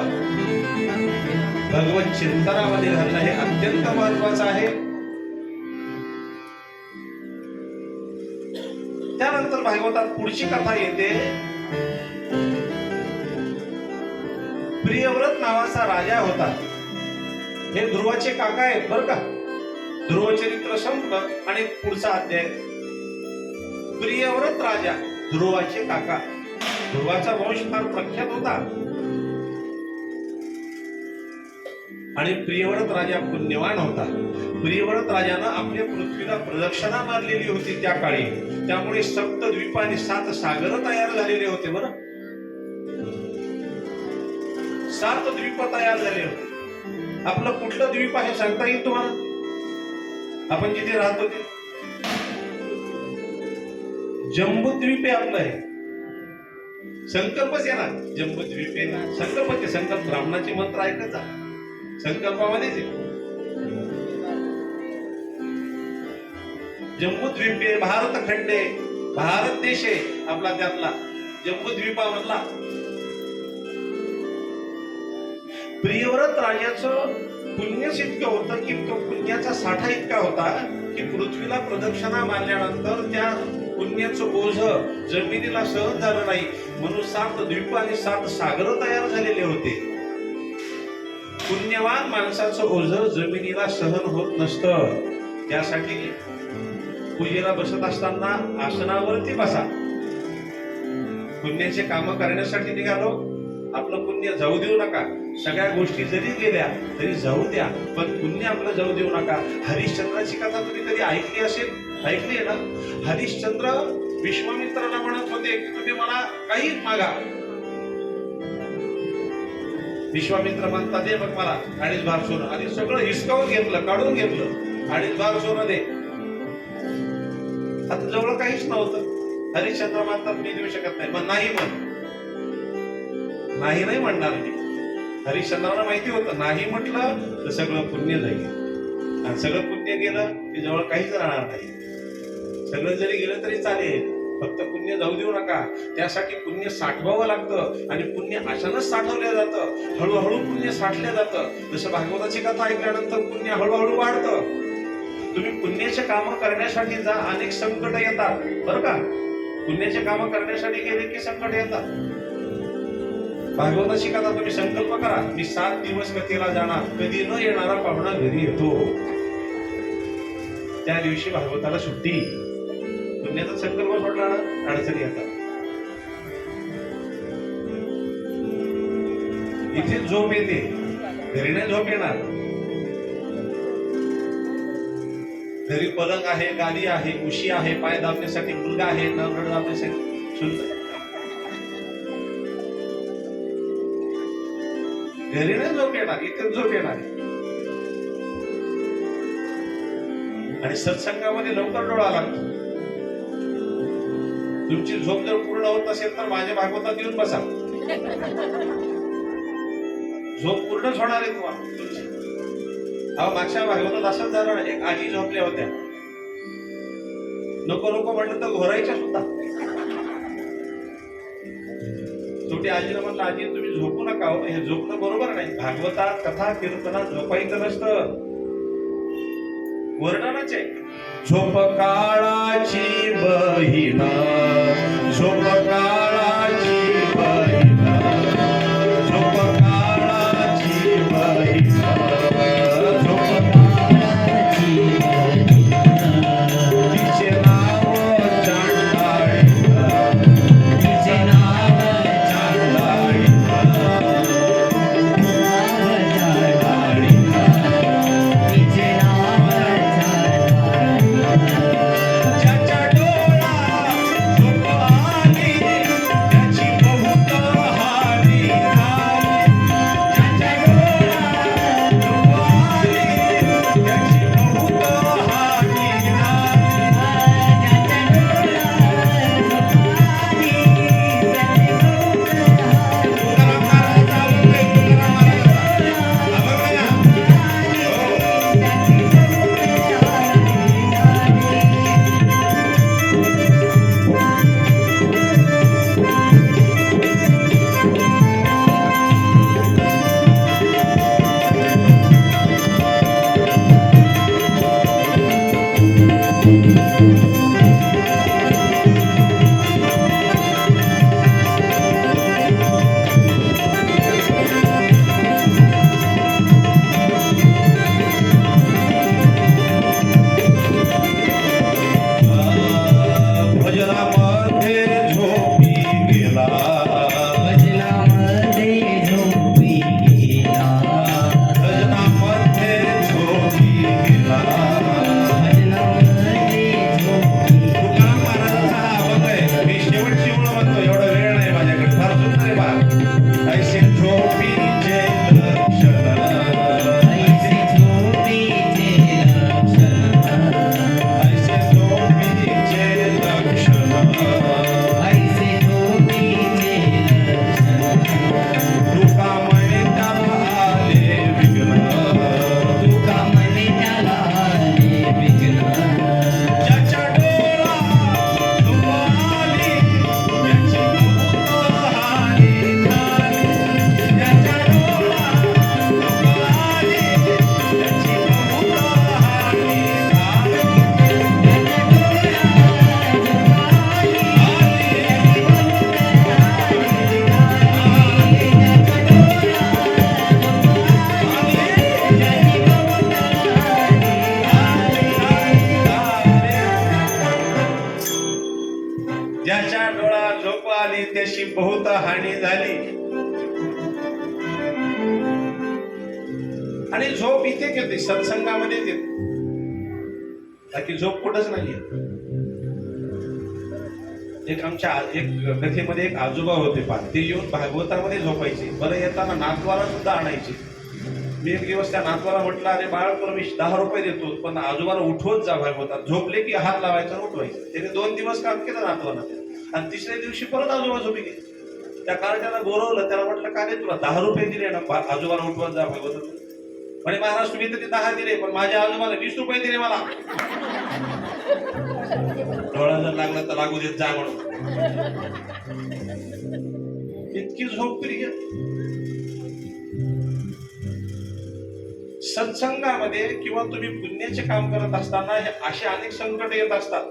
भगवत चिंतनामध्ये घालणं हे अत्यंत महत्वाचं आहे. त्यानंतर भागवतात पुढची कथा येते. प्रियव्रत नावाचा राजा होता. हे ध्रुवाचे काका आहेत बरं का. ध्रुव चरित्र संपलं आणि पुढचा अध्याय. प्रियव्रत राजा ध्रुवाचे काका. ध्रुवाचा वंश फार प्रख्यात होता आणि प्रियव्रत राजा पुण्यवान होता. प्रियव्रत राजानं आपल्या पृथ्वीला प्रदक्षिणा मारलेली होती त्या काळी. त्यामुळे सप्तद्वीप आणि 7 सागर तयार झालेले होते. बरं, 7 द्वीप तयार झाले होते. आपलं कुठलं द्वीप आहे सांगता येईल तुम्हाला? आपण जिथे राहतो ते जम्बूद्वीप आहे आपलं. आहे संकल्पच आहे ना, जम्बूद्वीप आहे. संकल्प संकल्प ब्राह्मणाचे मंत्र ऐकत जा, संकल्पामध्येच आहे. जम्बूद्वीप आहे, भारत खंड आहे, भारत देश आहे आपला. त्यातला जम्बूद्वीपामधला प्रियव्रत राजाचं पुण्यच इतकं होतं की तो पुण्याचा साठा इतका होता की पृथ्वीला प्रदक्षिणा मारल्यानंतर त्या पुण्याचं ओझ जमिनीला सहन झालं नाही, म्हणून 7 द्वीप आणि 7 सागर तयार झालेले होते. पुण्यवान माणसाचं ओझ जमिनीला सहन होत नसतं. त्यासाठी पूजेला बसत असताना आसनावरती बसा. पुण्याचे काम करण्यासाठी निघालो, आपलं पुण्य जाऊ देऊ नका. सगळ्या गोष्टी जरी गेल्या तरी जाऊ द्या, पण पुण्य आपलं जाऊ देऊ नका. हरिश्चंद्राची कथा तुम्ही कधी ऐकली असेल? ऐकली आहे ना? हरिश्चंद्र विश्वामित्राला म्हणत होते की तुम्ही मला काही मागा. विश्वामित्र म्हणतात दे मग मला 2.5 भाग सोनं. आणि सगळं हिसकावून घेतलं, काढून घेतलं. 2.5 भाग सोनं दे. आता जवळ काहीच नव्हतं. हरिश्चंद्र म्हणतात मी देऊ शकत नाही. मग नाही म्हण. नाही म्हणणार मी. हरिश्चंद्राला माहिती होतं नाही म्हटलं तर सगळं पुण्य जाईल, आणि सगळं पुण्य गेलं की जवळ काहीच राहणार नाही. सगळं जरी गेलं तरी चालेल, फक्त पुण्य जाऊ देऊ नका. त्यासाठी पुण्य साठवावं लागतं आणि पुण्य अशानच साठवलं जातं. हळूहळू पुण्य साठलं जातं. जसं भागवताची कथा ऐकल्यानंतर पुण्य हळूहळू वाढतं. तुम्ही पुण्याचे काम करण्यासाठी जा, अनेक संकट येतात बरं का. पुण्याचे काम करण्यासाठी गेले की संकट येतात. भागवताची कथा तुम्ही संकल्प करा, मी 7 दिवस कथेला जाणार, कधी न येणारा पाहुणा घरी येतो. त्या दिवशी भागवताला सुट्टी. पुण्याचा संकल्प सोडला ना अडचणी येतात. इथे झोप येते, घरी नाही झोप येणार. घरी पलंग आहे, गादी आहे, उशी आहे, पाय दाबण्यासाठी मुलगा आहे, नवरड दाबण्यासाठी सुद्धा. घरी नाही झोप येणार, इथे झोप येणार. आणि सत्संगामध्ये लवकर डोळा लागतो. तुमची झोप जर पूर्ण होत असेल तर माझ्या भागवतात येऊन बसा. झोप पूर्णच होणार आहे तुम्हाला तुमची. अहो मागच्या भागवतात असंच झालं. एक आजी झोपल्या होत्या, नको नको म्हटलं तर घोरायच्या सुद्धा. शेवटी आजीला म्हटलं आजी तुम्ही झोपू नका हो, हे झोपणं बरोबर नाही. भागवतात कथा कीर्तनात झोपायचं नसतं, वर्णनाचे. झोप काळाची बहीण, झोप काळाची बहीण, झोप काळाची बहीण, झोप काळाची बहीण. तिचे नाव चांडाळी, तिचे नाव चांडाळी, चांडाळी, तिचे नाव चांडाळी. ज्याच्या डोळा झोप आली बहुत हानी झाली. आणि झोप इथे येते, सत्संगामध्ये येते, बाकी झोप कुठंच नाहीये. एक कथेमध्ये एक आजोबा होते पाच, ते येऊन भागवतामध्ये झोपायचे. बरं येताना नातवाला सुद्धा आणायचे. मी एक दिवस त्या नातवाला म्हटलं, अरे बाळ तुला मी 10 रुपये देतो, पण आजोबाला उठवत जा भागवतात. झोपले की हात लावायचा आणि उठवायचं. त्याने 2 दिवस काम केलं नातवाला. आणि तिसऱ्या दिवशी परत आजोबा झोपी गेले. त्या कार्ट्याला बोलवलं, त्याला म्हटलं का रे तुला 10 रुपये दिले ना आजोबाला उठवत जा भागवतात. म्हणे महाराज तुम्ही तरी 10 दिले, पण माझ्या आजोबाला 20 रुपये दिले मला. डोळा जर लागला तर लागू देत जा म्हणून. इतकी झोप प्रिय. सत्संगामध्ये किंवा तुम्ही पुण्याचे काम करत असताना हे असे अनेक संकट येत असतात.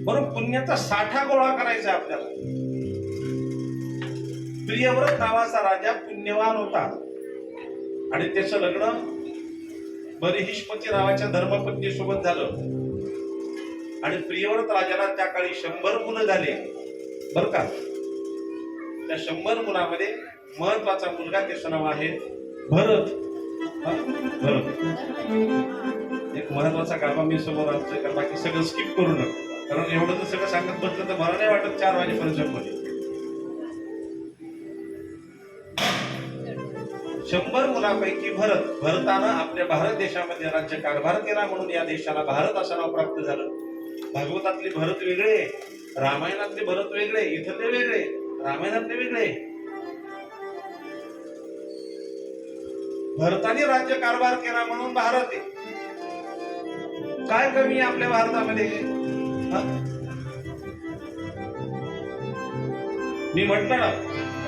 बरोबर, पुण्याचा साठा गोळा करायचा आपल्याला. प्रियव्रत नावाचा राजा पुण्यवान होता आणि त्याचं लग्न बरिहिष्पती नावाच्या धर्मपत्नी सोबत झालं. आणि प्रियव्रत राजाला त्या काळी 100 मुलं झाले बर का. त्या 100 मुलामध्ये महत्वाचा मुलगा, त्याचं नाव आहे भरत. भरत एक महत्वाचा गाभा मी समोर आणतोय, कारण बाकी सगळं स्किप करू नका, कारण एवढं जर सगळं सांगत बसलं तर मला नाही वाटत 4 वाजेपर्यंत मध्ये. 100 मुलांपैकी भरतानं आपल्या भारत देशामध्ये राज्य कारभार केला, म्हणून या देशाला भारत असं नाव प्राप्त झालं. भागवतातले भरत वेगळे, रामायणातले भरत वेगळे, इथले वेगळे, रामायणातले वेगळे. भरताने राज्य कारभार केला म्हणून भारत आहे. काय कमी आहे आपल्या भारतामध्ये? मी म्हटलं ना,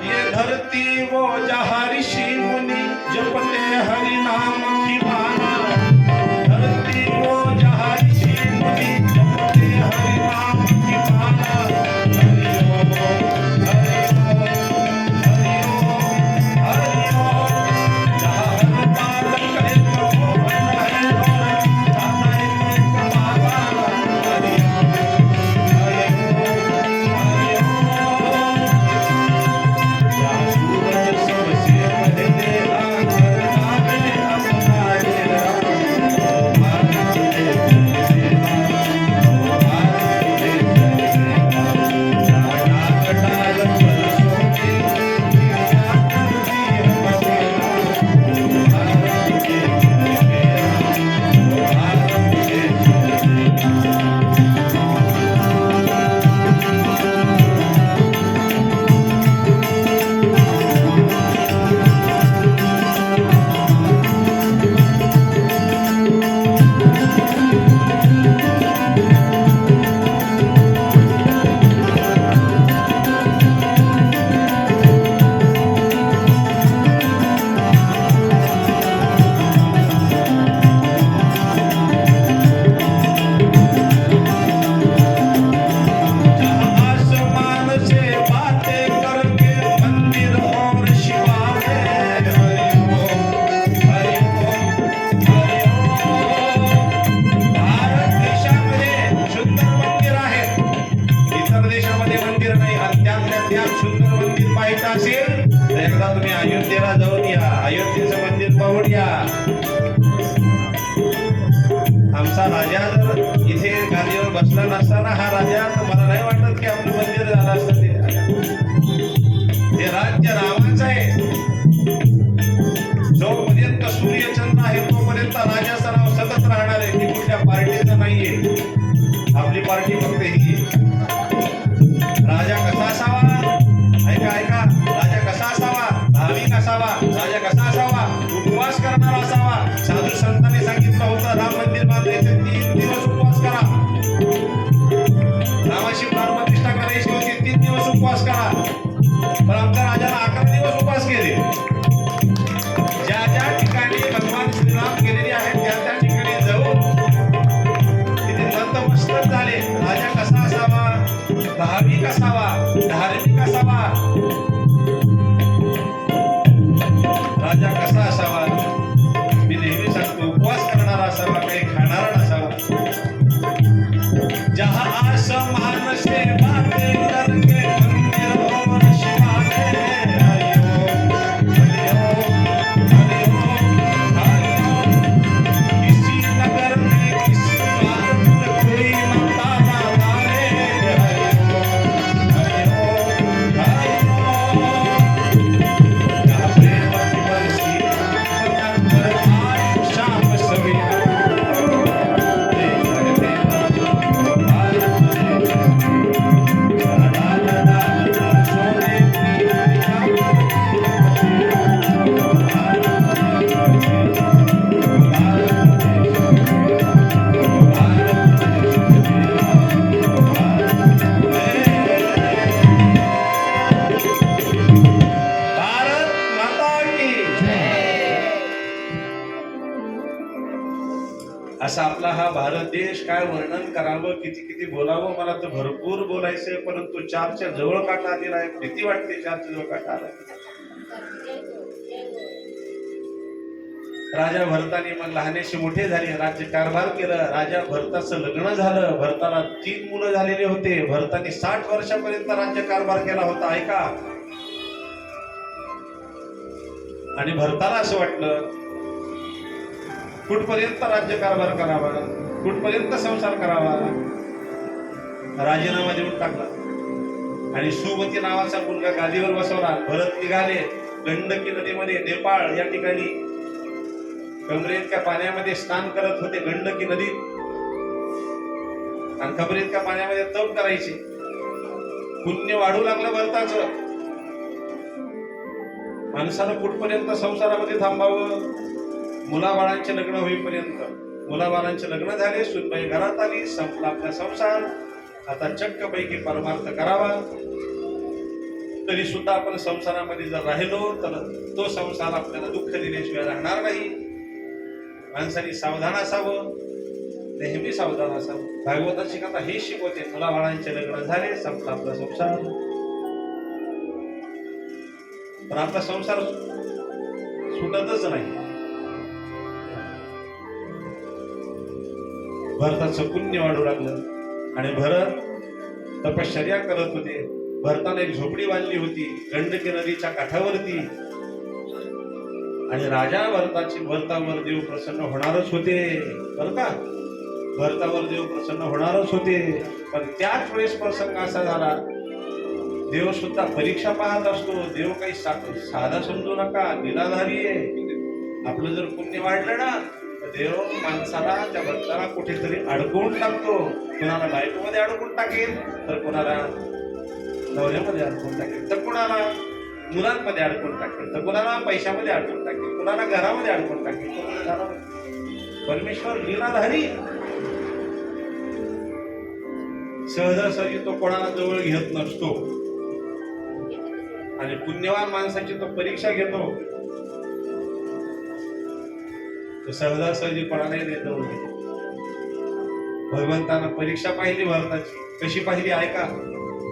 ये धरती वो जहाँ ऋषि मुनि जपते हरि नाम की माला. धरती वो जहाँ ऋषि मुनि जपते हरि नाम की माला. हरि ओम हरि ओम हरि ओम हरि ओम. जहाँ हर काल करे तो मन है और जाता है कमाला. हरि ओम हरि ओम हरि ओम. जहाँ सूरज सबसे पहले आकर नागने अपना डेरा. भारत के जगदेवा, भारत के जगदेवा. जहाँ डाक डाल पर सोते चिड़िया करती है बसेरा. भारत के जगदेवा, भारत के जगदेवा. आसमान से बातें करके मंदिर और शिवालय. हरि ओम हरि ओम हरि ओम. भारत देशामध्ये सुंदर मंदिर आहेत, इतर देशामध्ये मंदिर नाही. आणि त्यात सुंदर मंदिर पाहायचं असेल तर एकदा तुम्ही अयोध्येला जाऊन या, अयोध्येचं मंदिर पाहून या. आमचा राजा जर इथे गादीवर बसला नसताना हा राजा, तर मला नाही वाटत की आपलं मंदिर झालं असतं. ते राज्य रामाचं आहे. जोपर्यंत सूर्यचंद्र आहे तोपर्यंत राजाचं नाव सतत राहणार आहे. ही कुठल्या पार्टीचं नाहीये, आपली पार्टी फक्त ही. राजा कसा असावा? ऐका, राजा कसा असावा? धार्मिक असावा. राजा कसा असावा? उपवास करणारा असावा. साधू संतांनी सांगितलं होतं, राम मंदिर बांधायचे 3 दिवस उपवास करा. रामाची प्राणप्रतिष्ठा करायची होती, 3 दिवस उपवास करा. पण आमच्या राजाला 11 दिवस उपवास केले. ज्या ज्या ठिकाणी भगवान श्रीराम गेलेले आहेत त्या ठिकाणी जाऊन तिथे नतमस्तक झाले. राजा कसा असावा? भाविक असावा, धार्मिक असावा. राजा कसा असावा? मी नेहमी सांगतो, उपवास करणारा असावा, काही खाणारा नसावा. जहाँ आसमान से बातें असा आपला हा भारत देश, काय वर्णन करावं, किती किती बोलावं, मला तर भरपूर बोलायचंय, परंतु चारच्या जवळ काटा आलेला आहे. भीती वाटते चारच्या जवळ काटा आला. राजा भरताने मग लहानेसे मोठे झाले, राज्य कारभार केलं. राजा भरताचं लग्न झालं. भरताला 3 मुलं झालेले होते. भरताने 60 वर्षापर्यंत राज्य कारभार केला होता, ऐका. आणि भरताला असं वाटलं कुठपर्यंत राज्य कारभार करावा, कुठपर्यंत संसार करावा. राजीनामा देऊन टाकला आणि सुमती नावाचा मुलगा गादीवर बसवला. भरत निघाले गंडकी नदीमध्ये, नेपाळ या ठिकाणी कमरेइतक्या पाण्यामध्ये स्नान करत होते. गंडकी नदीत आणि कमरेइतक्या पाण्यामध्ये तप करायचे. पुण्य वाढू लागलं भरताचं. माणसानं कुठपर्यंत संसारामध्ये थांबावं, मुलाबाळांचे लग्न होईपर्यंत. मुलाबाळांचे लग्न झाले, सुनबाई घरात आली, संपला आपला संसार. आता चक्कपैकी परमार्थ करावा. तरी सुद्धा आपण संसारामध्ये जर राहिलो तर तो संसार आपल्याला दुःख दिल्याशिवाय राहणार नाही. माणसाने सावधान असावं, नेहमी सावधान असावं. भागवताची कथा हे शिकवते. मुलाबाळांचे लग्न झाले, संपला आपला संसार. पण आपला संसार सुटतच नाही. भरताचं पुण्य वाढू लागलं आणि भरत तपश्चर्या करत होते. भरताने एक झोपडी बांधली होती गंडकी नदीच्या काठावरती. आणि राजा भरतावर देव प्रसन्न होणारच होते, बरं का. भरतावर देव प्रसन्न होणारच होते. पण त्याच वेळेस प्रसंग असा झाला, देव सुद्धा परीक्षा पाहत असतो. देव काही साधा समजू नका, लीलाधारी आहे. आपलं जर पुण्य वाढलं ना तर देव माणसाला, त्या भक्ताला कुठेतरी अडकवून टाकतो. कुणाला बायकोमध्ये अडकून टाकेल, तर कुणाला नवऱ्यामध्ये अडकून टाकेल, तर कुणाला मुलांमध्ये अडकून टाकेल, तर कुणाला पैशामध्ये अडकून टाकेल, कुणाला घरामध्ये अडकून टाकेल, कुणाला घरामध्ये. परमेश्वर लीलाधारी. सहजासहजी तो कोणाला जवळ घेत नसतो. आणि पुण्यवान माणसाची तो परीक्षा घेतो. तो सहजासहजी कोणालाही देत नव्हते. भगवंतानं परीक्षा पाहिली भरताची. कशी पाहिली ऐका,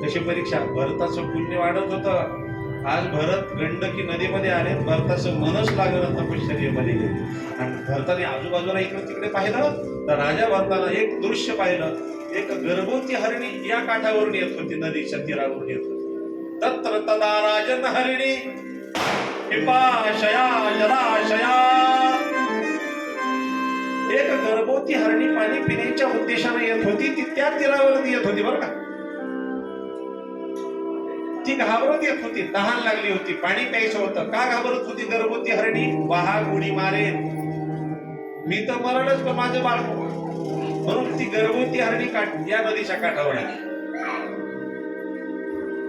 कशी परीक्षा. भरताचं पुण्य वाढत होतं. आज भरत गंडकी नदीमध्ये आले, भरताचं मनच लागलं तपश्चर्येमध्ये. आणि भरताने आजूबाजूला इकडे तिकडे पाहिलं तर राजा भरतानं एक दृश्य पाहिलं. एक गर्भवती हरिणी या काठावरून येत होती, नदीच्या तीरावरून येत होती. तत्र तदा राजन हरिणी पिपाशया जलाशया. एक गर्भवती हरणी पाणी पिण्याच्या उद्देशाने येत होती. ती त्या तीरावरती येत होती, बरं का. ती घाबरत येत होती, तहान लागली होती, पाणी प्यायचं होतं. का घाबरत होती गर्भवती हरणी? वाहा उडी मारेल, मी तर मरणच, पण माझं बाळ. म्हणून ती गर्भवती हरणी या नदीच्या काठावर आली.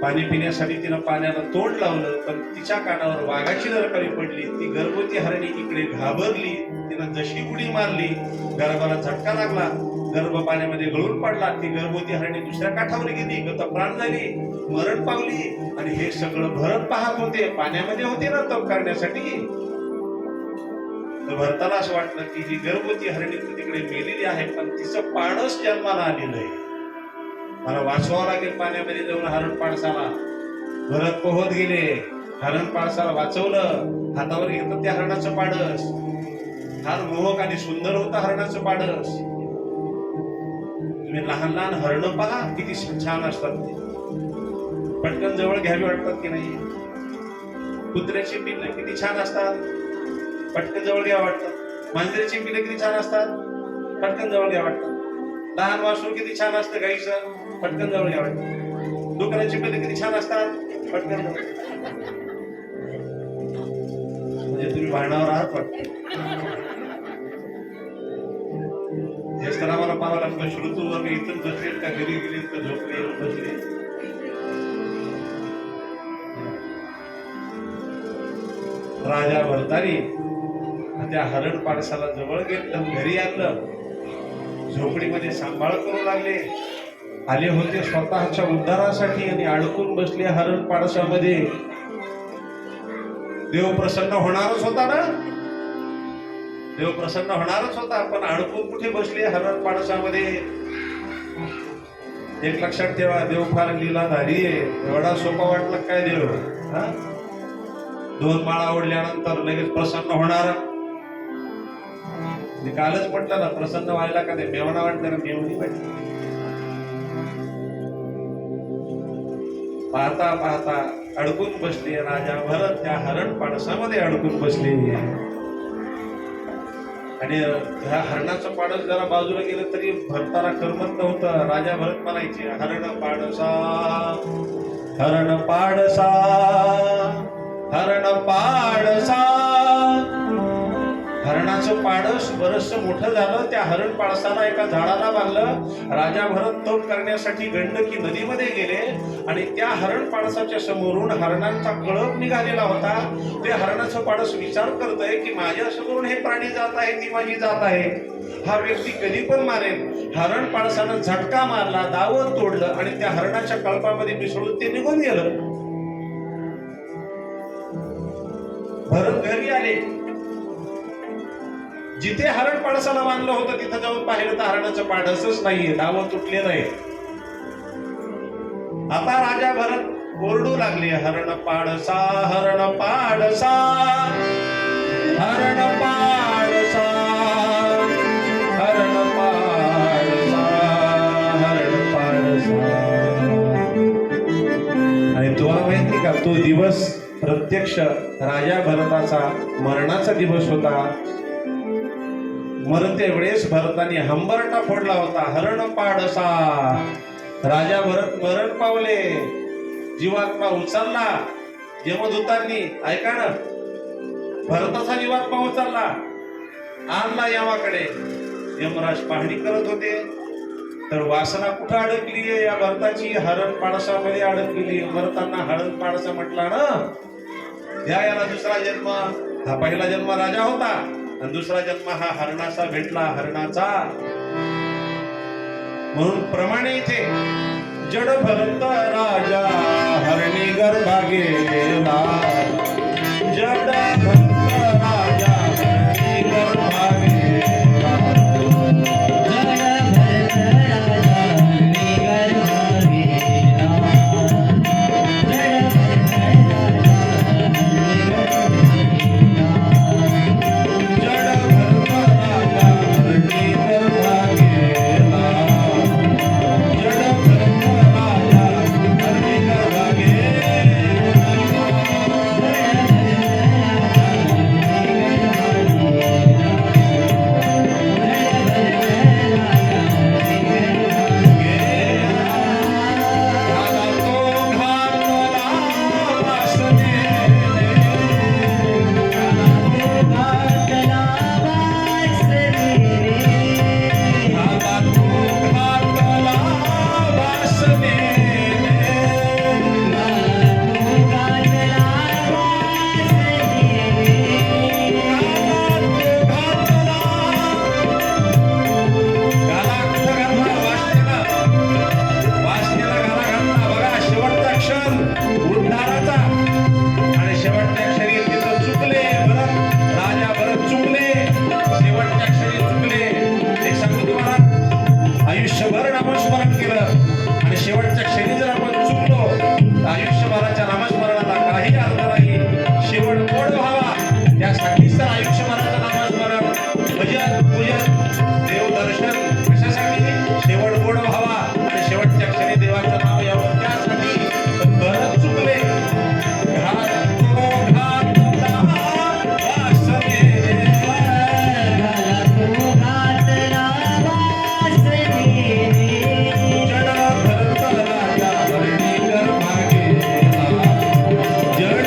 पाणी पिण्यासाठी तिनं पाण्याला तोंड लावलं, पण तिच्या काठावर वाघाची दरकारी पडली. ती गर्भवती हरणी इकडे घाबरली. तिनं जशी उडी मारली, गर्भाला झटका लागला, गर्भ पाण्यामध्ये गळून पडला. ती गर्भवती हरणी दुसऱ्या काठावर गेली, गतप्राण झाली, मरण पावली. आणि हे सगळं भरत पाहत होते. पाण्यामध्ये होते ना तप करण्यासाठी. तर भरताला असं वाटलं की ही गर्भवती हरणी तिकडे मेलेली आहे, पण तिचं पाणच जन्माला आलेलं आहे. मला वाचवावं लागेल पाण्यामध्ये जाऊन हरण पाणसाला. भरत पोहत गेले, हरण पाणसाला वाचवलं. हातावर घेतलं त्या हरणाचं पाडस. फार मोहक आणि सुंदर होतं हरणाचं पाडस. तुम्ही लहान लहान हरण पहा, किती छान असतात ते. पटकन जवळ घ्यावी वाटतात की नाही. कुत्र्याची पिल्ले किती छान असतात, पटकन जवळ घ्यावं वाटतात. मांजरीची पिल्ले किती छान असतात, पटकन जवळ घ्यावं वाटतात. लहान वासरू किती छान असतं गाईचं, पटकन जवळ घ्यावं वाटतं. डुकराची पिल्ले किती छान असतात, पटकन जवळ. म्हणजे तुम्ही भांडावर आहात वाटतं. हेच तर आम्हाला पाहावं लागतं. श्रुतू वर्ग इथं बसले का घरी गेले का झोपले बसले. राजा भरतानी त्या हरण पाडसाला जवळ घेतलं, घरी आणलं, झोपडीमध्ये सांभाळ करू लागले. आले होते स्वतःच्या उद्धारासाठी आणि अडकून बसले हरण पाडसामध्ये. देव प्रसन्न होणारच होता ना. देव प्रसन्न होणारच होता, पण अडकून कुठे बसले हरण पाडसामध्ये. एक लक्षात ठेवा, देव फार लीलाधारी आहे. एवढा सोपा वाटला काय देव? हा, 2 माळा ओढल्यानंतर लगेच प्रसन्न होणार. मी कालच म्हटलं ना, प्रसन्न व्हायला का ते मेवणा वाटणार, मेवणी वाटली. पाहता पाहता अडकून बसले राजा भरत, त्या हरण पाडसामध्ये अडकून बसले. आणि ह्या हरणाचं पाडस जरा बाजूला गेलं तरी भरताना करमत नव्हतं. राजा भरत म्हणायचे, हरण पाडसा, हरण पाडसा, हरण पाडसा. हरणाचं पाडस बरचस मोठं झालं. त्या हरण पाडसाला एका झाडाला बांधलं. राजा भरत तप करण्यासाठी गंडकी नदीमध्ये गेले आणि त्या हरण पाडसाच्या समोरून हरणांचा कळप निघालेला होता. ते हरणाचं पाडस विचार करतंय की माझ्या समोरून हे प्राणी जात आहे, ती माझी जात आहे, हा व्यक्ती कधी पण मारेल. हरण पाडसानं झटका मारला, दावत तोडलं आणि त्या हरणाच्या कळपामध्ये मिसळून ते निघून गेलं. भरत घरी आले. जिथे हरण पाडसाला बांधलं होतं तिथं जाऊन पाहिलं तर हरणाचं पाडसच नाहीये, दावं तुटलेलं आहे. आता राजा भरत ओरडू लागले, हरण पाडसा, हरण पाडसा, हरण पाडसा, हरण पाडसा, हरण पाडसा. आणि तुम्हाला माहिती का, तो दिवस प्रत्यक्ष राजा भरताचा मरणाचा दिवस होता. मरते वेळेस भरताने हंबरटा फोडला होता, हरण पाडसा. राजा भरत मरण पावले, जीवात्मा उचलला यमदूतांनी. ऐका ना, भरताचा जीवात्मा उचलला, आणला यमाकडे. यमराज पाहणी करत होते, तर वासना कुठं अडकली या भरताची? हरण पाडसामध्ये अडकलेली. भरतांना हरण पाडसा म्हटला ना, द्या याला दुसरा जन्म. हा पहिला जन्म राजा होता आणि दुसरा जन्म हा हरणाचा भेटला, हरणाचा. म्हणून प्रमाणे इथे जड भरत राजा हरणी गर्भा गेला, जड भरत राजा हरणी गर्भा गेला, जड भरत राजा हरणी गर्भा गेला, जड भरत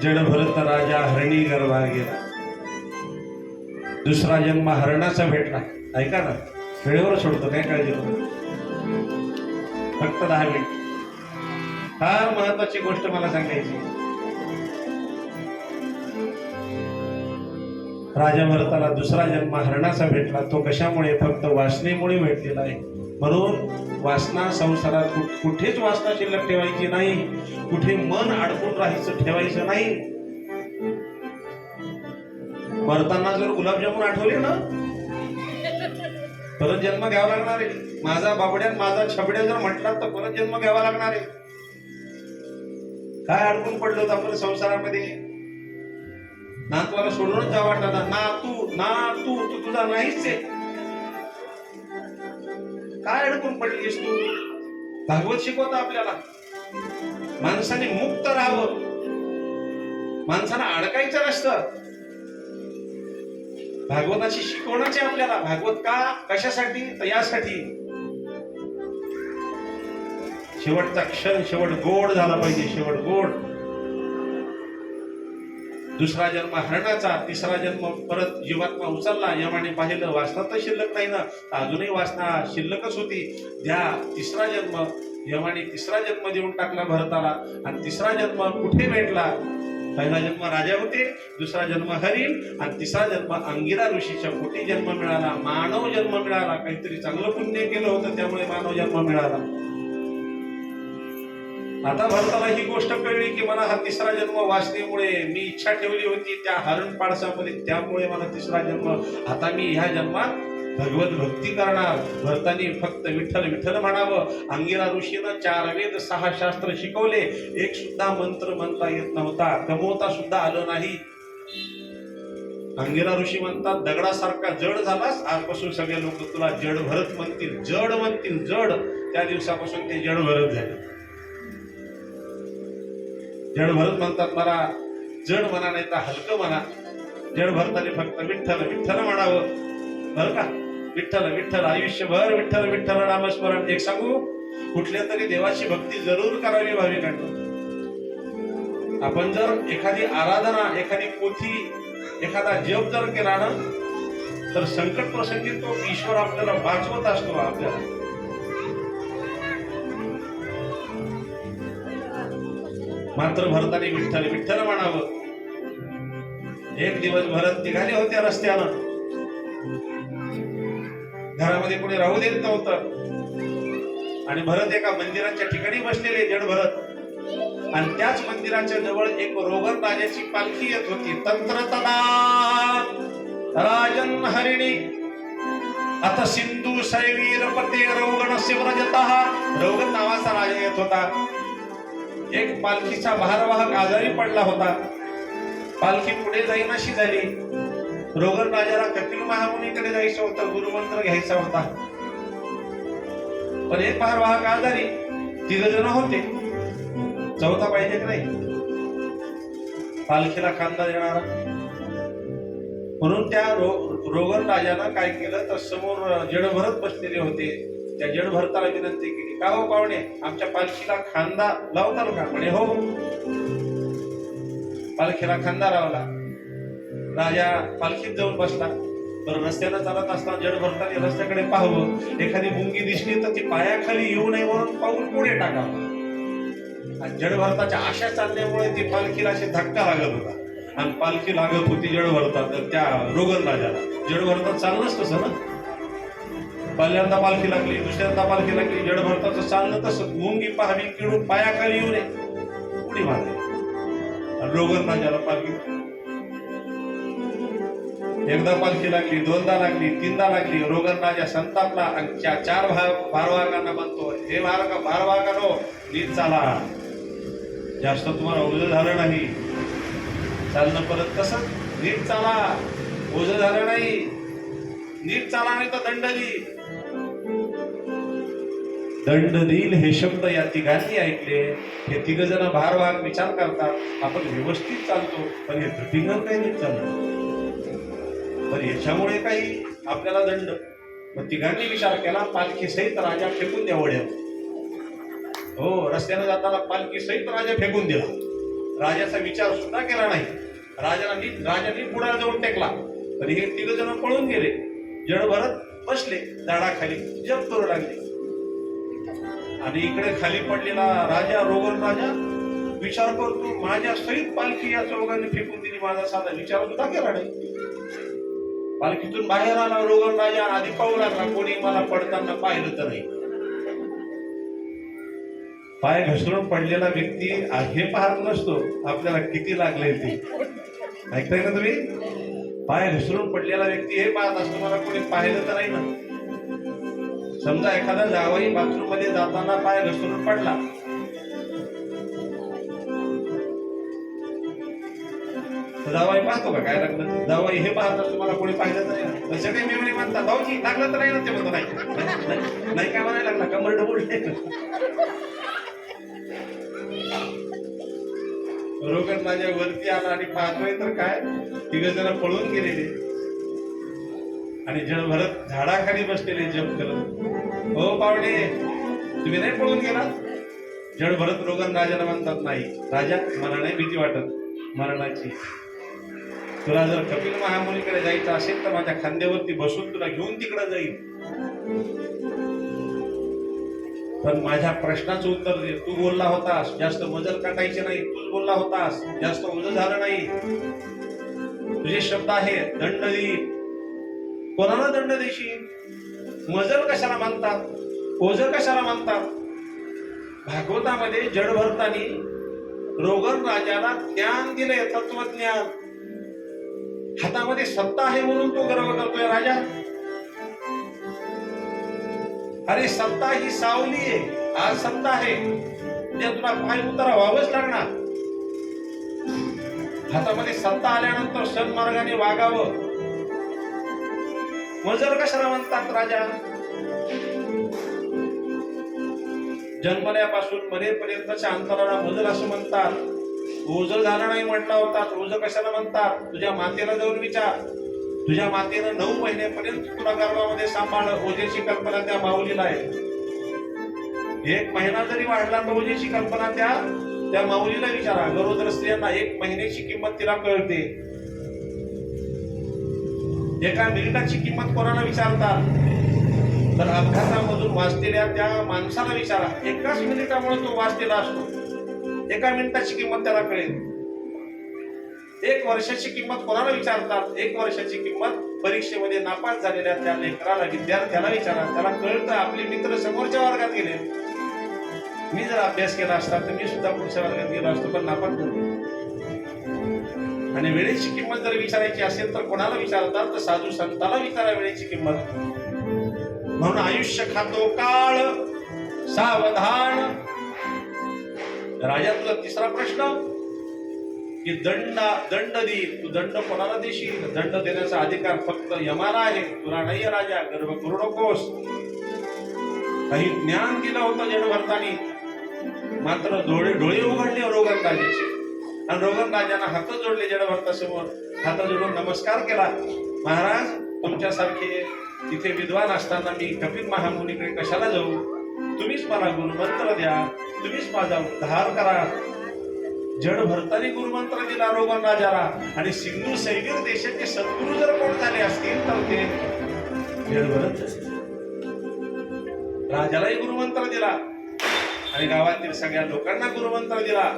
जड भरत राजा हरणी गर्भा गेला. दुसरा जन्म हरणाचा भेटला. ऐका ना, वेळेवर सोडतो, काय काळजी करू, फक्त 10 मिनिट. फार महत्वाची गोष्ट मला सांगायची. राजा भरताला दुसरा जन्म हरणाचा भेटला. तो कशामुळे? फक्त वासनेमुळे भेटलेला आहे. म्हणून वासना संसारात कुठेच वासना शिल्लक ठेवायची नाही, कुठे मन अडकून राहायचं ठेवायचं नाही. मरताना जर गुलाबजामुन आठवले ना, परत जन्म घ्यावा लागणार आहे. माझा बाबड्या माझा छबड्या जर म्हटला तर परत जन्म घ्यावा लागणार आहे. काय अडकून पडलो होतं आपण संसारामध्ये? नातवाला सोडूनच जावं वाटलं ना तू तुझा नाहीच आहे. काय अडकून पडलीस तू? भागवत शिकवतं आपल्याला माणसाने मुक्त राहावं, माणसाला अडकायचं नसतं. भागवताची शिकवणाची आपल्याला. भागवत का? कशासाठी? तर यासाठी शेवटचा क्षण शेवट गोड झाला पाहिजे. शेवट गोड. दुसरा जन्म हरणाचा, तिसरा जन्म परत जीवात्मा उचलला. यमाने पाहिलं वासना तर शिल्लक नाही ना, अजूनही वासना शिल्लकच होती. द्या तिसरा जन्म. यमाने तिसरा जन्म देऊन टाकला भरताला. आणि तिसरा जन्म कुठे भेटला? पहिला जन्म राजा होते, दुसरा जन्म हरिण, आणि तिसरा जन्म अंगिरा ऋषीच्या पोटी जन्म मिळाला. मानव जन्म मिळाला. काहीतरी चांगलं पुण्य केलं होतं त्यामुळे मानव जन्म मिळाला. आता भरताला ही गोष्ट कळली की मला हा तिसरा जन्म वासनेमुळे, मी इच्छा ठेवली होती त्या हरण पाडसामध्ये, त्यामुळे मला तिसरा जन्म. आता मी ह्या जन्मात भगवत भक्ती करणार. भरतानी फक्त विठ्ठल विठ्ठल म्हणावं. अंगिरा ऋषीनं 4 वेद 6 शास्त्र शिकवले. एक सुद्धा मंत्र म्हणता येत नव्हता, कमवता सुद्धा आलं नाही. अंगिरा ऋषी म्हणतात दगडासारखा जड झालास, आजपासून सगळे लोक तुला जड भरत म्हणतील. जड म्हणतील, जड. त्या दिवसापासून ते जड भरत झाले. जड भरत म्हणतात, मला जड म्हणा नाही तर हलकं म्हणा. जड भरताने फक्त विठ्ठल विठ्ठल म्हणावं. बरं का? विठ्ठल विठ्ठल. आयुष्यभर विठ्ठल विठ्ठल नामस्मरण. एक सांगू, कुठल्या तरी देवाची भक्ती जरूर करावी भाविकांनी. आपण जर एखादी आराधना, एखादी पोथी, एखादा जप जर केला ना, तर संकट प्रसंगी तो ईश्वर आपल्याला वाचवत असतो. आपल्याला मात्र भरताने विठ्ठल विठ्ठल म्हणावं. एक दिवस भरत निघाले होते रस्त्यानं. घरामध्ये कोणी राहू देत नव्हतं. आणि भरत एका मंदिराच्या ठिकाणी बसलेले, जड भरत. आणि त्याच मंदिराच्या जवळ एक रोगन राजाची पालखी येत होती. तंत्रतदा राजन हरिणी आता सिंधू सैवीर पते रौगण शिवरजतः. रौगण नावाचा राजा येत होता. एक पालखीचा भारवाहक आजारी पडला होता. पालखी पुढे जाईनाशी झाली. रोगन राजाला कपिल महामुनीकडे जायचं होतं, गुरुमंत्र घ्यायचा होता. पण एक भारवाहक आजारी, 3 जण होते. चौथा पाहिजे की नाही? पालखीला खांदा देणारा. म्हणून त्या रोगन राजानं काय केलं तर समोर जड भरत बसलेले होते. त्या जड भरताला विनंती केली, का हो पाहुणे, आमच्या पालखीला खांदा लावताल का? म्हणे हो. पालखीला खांदा लावला. राजा पालखीत जाऊन बसला. तर रस्त्यानं चालत असताना जड भरताने रस्त्याकडे पाहावं. एखादी मुंगी दिसली तर ती पायाखाली येऊ नये म्हणून पाऊल पुढे टाकावं. आणि जड भरताच्या आशा चालण्यामुळे ती पालखीला अशी धक्का लागत होता. आणि पालखी लागत होती जड भरतात त्या रोगन राजाला. जड भरतात चाललंच तसं ना. पहिल्यांदा पालखी लागली, दुसऱ्यांदा पालखी लागली. जड भरताचं चाललं तसं. मुंगी पाहावी किडून पायाखाली येऊ नये, उडी मारली. रोगन राजाला पालखी एकदा पालखी लागली, 2दा लागली, 3दा लागली. रोगन राजा संतापला आणि 4 भारवाहकांना म्हणतो, हे भारवाहकांनो, नीट चाला. जास्त तुम्हाला ओझं झालं नाही. चालणं परत कसं? नीट चाला. ओझं झालं नाही, नीट चाला नाही तर दंड देईल. दंड देईल हे शब्द या तिघांनी ऐकले. हे 3 जण भारवाहक विचार करतात, आपण व्यवस्थित चालतो, पण हे धटिंगर काही नीट चाललं, पण याच्यामुळे काही आपल्याला दंड. मग तिघांनी विचार केला, पालखी सहित राजा फेकून द्या वड्यात. हो, रस्त्याने जाताना पालखी सहित राजा फेकून दिला. राजाचा विचार सुद्धा केला नाही. राजाने पुढाला जाऊन टेकला. पण हे 3 जण पळून गेले. जड भरत बसले झाडाखाली, जप करू लागले. आणि इकडे खाली पडलेला राजा रोगन राजा विचार करतो, माझ्या सहित पालखी या चौघांनी फेकून दिली. माझा साधा विचार सुद्धा केला नाही. पालखीतून बाहेर आला रोगन राजा, आधी पाहू लागला कोणी मला पडताना पाहिलं तर नाही. पाय घसरून पडलेला व्यक्ती हे पाहत नसतो आपल्याला किती लागले ते. ऐकताय ना तुम्ही? पाय घसरून पडलेला व्यक्ती हे पाहत असतो मला कोणी पाहिलं तर नाही ना. समजा एखादा जावई बाथरूम मध्ये जाताना पाय घसरून पडला, जावई पाहतो का काय लागलं? जावई हे पाहत असतो मला कोणी पाहिलं तर नाही. सगळे मेमरी म्हणतात भाऊजी लागलं तर नाही ना. ते म्हणतो नाही काय म्हणायला लागला कमर डबल. रोगन माझ्या वरती आला आणि पाहतोय तर काय तिघ जण पळून गेलेले आणि जण भरत झाडाखाली बसलेले जप करत. हो पावडे तुम्ही नाही पळून गेला? जड भरत रोगन राजाला म्हणतात, नाही राजा मला नाही भीती वाटत मरणाची. तुला जर कपिल महामुनीकडे जायचं असेल तर माझ्या खांद्यावरती बसून तुला घेऊन तिकडे जाईल. पण माझ्या प्रश्नाचं उत्तर दे. तू बोलला होतास जास्त मजल काटायचे नाही, तूच बोलला होतास जास्त ओझं झालं नाही. तुझे शब्द आहेत दंड देईल. कोणाला दंड देशील? मजल कशाला मानतात? ओझं कशाला मानतात? भागवतामध्ये जडभरतानी रोगन राजाला ज्ञान दिलंय, तत्वज्ञान. हातामध्ये सत्ता आहे म्हणून तो गर्व करतोय राजा. अरे सत्ता ही सावली आहे. आज सत्ता आहे त्या तुला पाय उतारा व्हावंच लागणार. हातामध्ये सत्ता आल्यानंतर सन्मार्गाने वागावं. मजल कशाला म्हणतात राजा? जन्मल्यापासून मरेपर्यंतच्या अंतराला मजल असं म्हणतात. ओझं झालं नाही म्हटला होता. ओझं कशाला म्हणतात? तुझ्या मातेला जाऊन विचार. तुझ्या मातेनं 9 महिन्यापर्यंत तुला गर्भामध्ये सांभाळलं. ओझेची कल्पना त्या माऊलीला आहे. 1 महिना जरी वाढला तर ओझेची कल्पना त्या माऊलीला विचारा. गरोदर स्त्रियांना 1 महिन्याची किंमत तिला कळते. 1 मिनिटाची किंमत कोणाला विचारतात? तर अपघातामधून वाचलेल्या त्या माणसाला विचारा. 1 मिनिटामुळे तो वाचलेला असतो. 1 मिनिटाची किंमत त्याला कळेल. 1 वर्षाची किंमत कोणाला विचारतात? 1 वर्षाची किंमत परीक्षेमध्ये नापास झालेल्या त्या लेकराला, विद्यार्थ्याला विचारा. त्याला कळतं आपले मित्र समोरच्या वर्गात गेले. मी जर अभ्यास केला असता तर मी सुद्धा पुढच्या वर्गात गेलो असतो, पण नापास झालो. आणि वेळेची किंमत जर विचारायची असेल तर कोणाला विचारतात? तर साधू संताला विचारा वेळेची किंमत. म्हणून आयुष्य खातो काळ सावधान. राजा तुझा तिसरा प्रश्न की दंड देईल. तू दंड कोणाला देशील? दंड देण्याचा अधिकार फक्त यमाला आहे, तुला नाही. राजा गर्व करू नकोस. काही ज्ञान दिलं होतं जडभरतानी, मात्र डोळे उघडले रोगन राजाचे. आणि रोगन राजाने हात जोडले जडभरतासमोर. हात जोडून नमस्कार केला. महाराज तुमच्यासारखे तिथे विद्वान असताना मी कपिल महामुनीकडे कशाला जाऊ? तुम्हीच मला गुरुमंत्र द्या, तुम्हीच माझा उद्धार करा. जडभरताने गुरुमंत्र दिला रोगन राजाला. आणि सिंधू सैगीर देशाचे सद्गुरू जर कोण झाले असतील तर ते जडभरत असतील. राजालाही गुरुमंत्र दिला आणि गावातील सगळ्या लोकांना गुरुमंत्र दिला.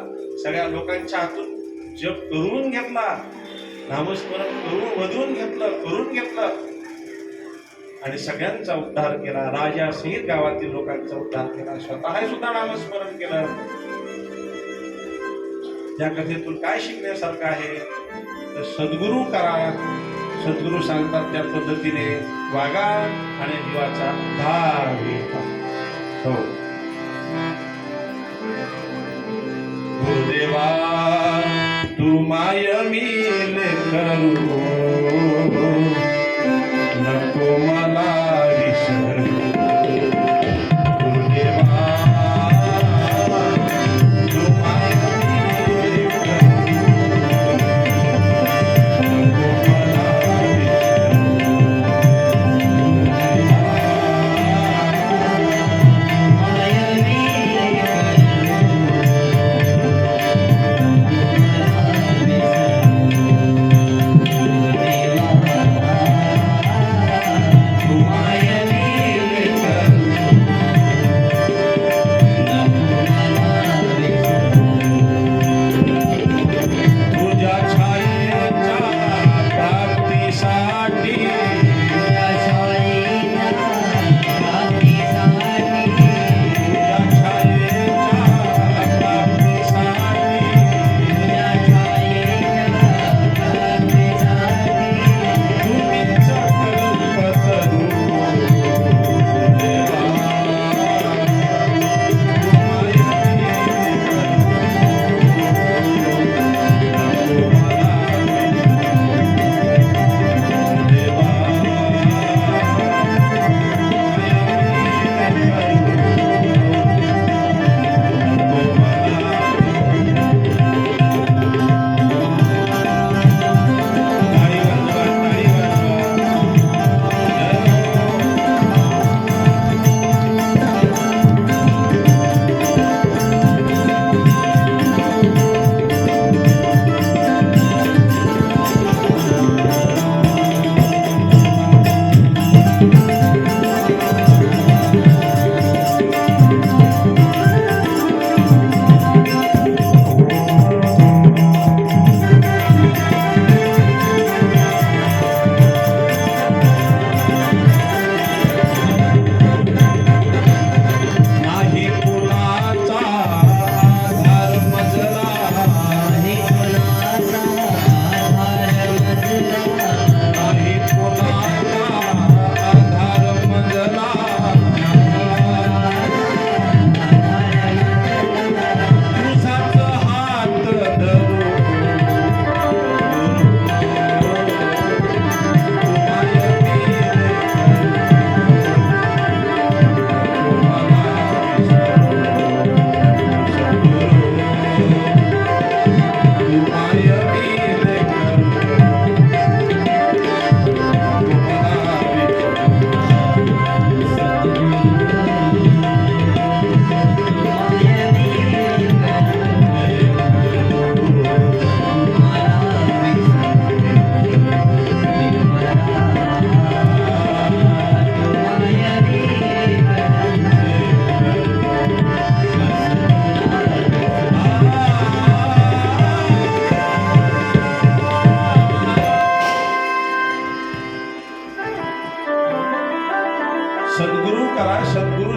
सगळ्या लोकांच्या हातून जप करून घेतला, नामस्मरण करून करून घेतलं आणि सगळ्यांचा उद्धार केला. राजा सहित गावातील लोकांचा उद्धार केला. स्वतः सुद्धा नामस्मरण केलं. या कथेतून काय शिकण्यासारखं आहे? तर सद्गुरू करा. सद्गुरू सांगतात त्या पद्धतीने वागा आणि जीवाचा उद्धार होईल. हो गुरुदेवा तू माय मील करू, नको मला विसरू. गुरुदेवा तू माय मील करू, नको मला विसरू.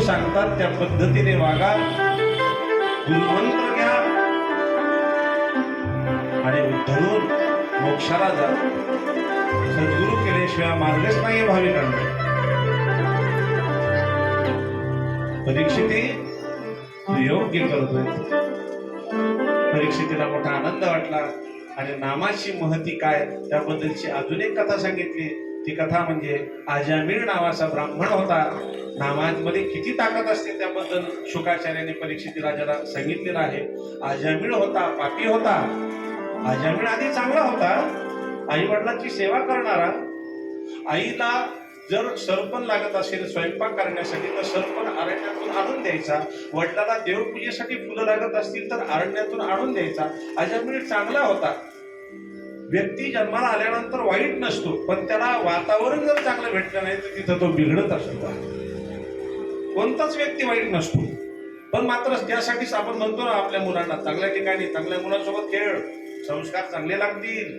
सांगतात त्या पद्धतीने वागा, गुरुमंत्र घ्या आणि धरून मोक्षाला जा. सद्गुरु केल्याशिवाय मार्गच नाही भाविकांना. परीक्षिती योग्य करतोय. परीक्षितीला मोठा आनंद वाटला आणि नामाची महती काय त्याबद्दलची अजून एक कथा सांगितली. ती कथा म्हणजे अजामिळ नावाचा ब्राह्मण होता. नामामध्ये किती ताकद असते त्याबद्दल शुकाचार्याने परीक्षित राजाला सांगितलेलं आहे. अजामिळ होता, पापी होता. अजामिळ आधी चांगला होता, आई वडिलांची सेवा करणारा. आईला जर सरपण लागत असेल स्वयंपाक करण्यासाठी तर सरपण अरण्यातून आणून द्यायचा. वडिलाला देवपूजेसाठी फुलं लागत असतील तर अरण्यातून आणून द्यायचा. अजामिळ चांगला होता. व्यक्ती जन्माला आल्यानंतर वाईट नसतो, पण त्याला वातावरण जर चांगलं भेटलं नाही तर तिथं तो बिघडत असतो. कोणताच व्यक्ती वाईट नसतो, पण मात्र त्यासाठीच आपण म्हणतो ना आपल्या मुलांना चांगल्या ठिकाणी चांगल्या मुलांसोबत खेळ, संस्कार चांगले लागतील.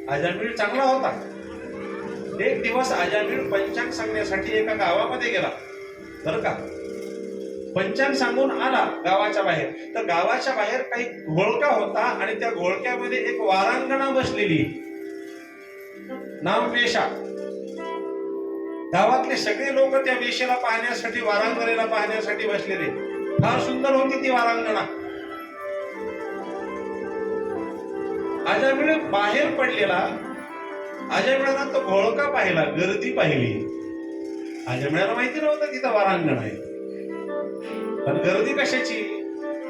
अजामिळ चांगला होता. एक दिवस अजामिळ पंचांग सांगण्यासाठी एका गावामध्ये गेला. बरं का, पंचांग सांगून आला गावाच्या बाहेर. तर गावाच्या बाहेर काही घोळका होता आणि त्या घोळक्यामध्ये एक वारांगणा बसलेली, नाव वेशा. गावातले सगळे लोक त्या वेशेला पाहण्यासाठी, वारांगणेला पाहण्यासाठी बसलेले. फार सुंदर होती ती वारांगणा. अजामिळ बाहेर पडलेला. अजामिळाला तो घोळका पाहिला, गर्दी पाहिली. अजामिळाला माहिती नव्हतं तिथं वारांगण आहे, पण गर्दी कशाची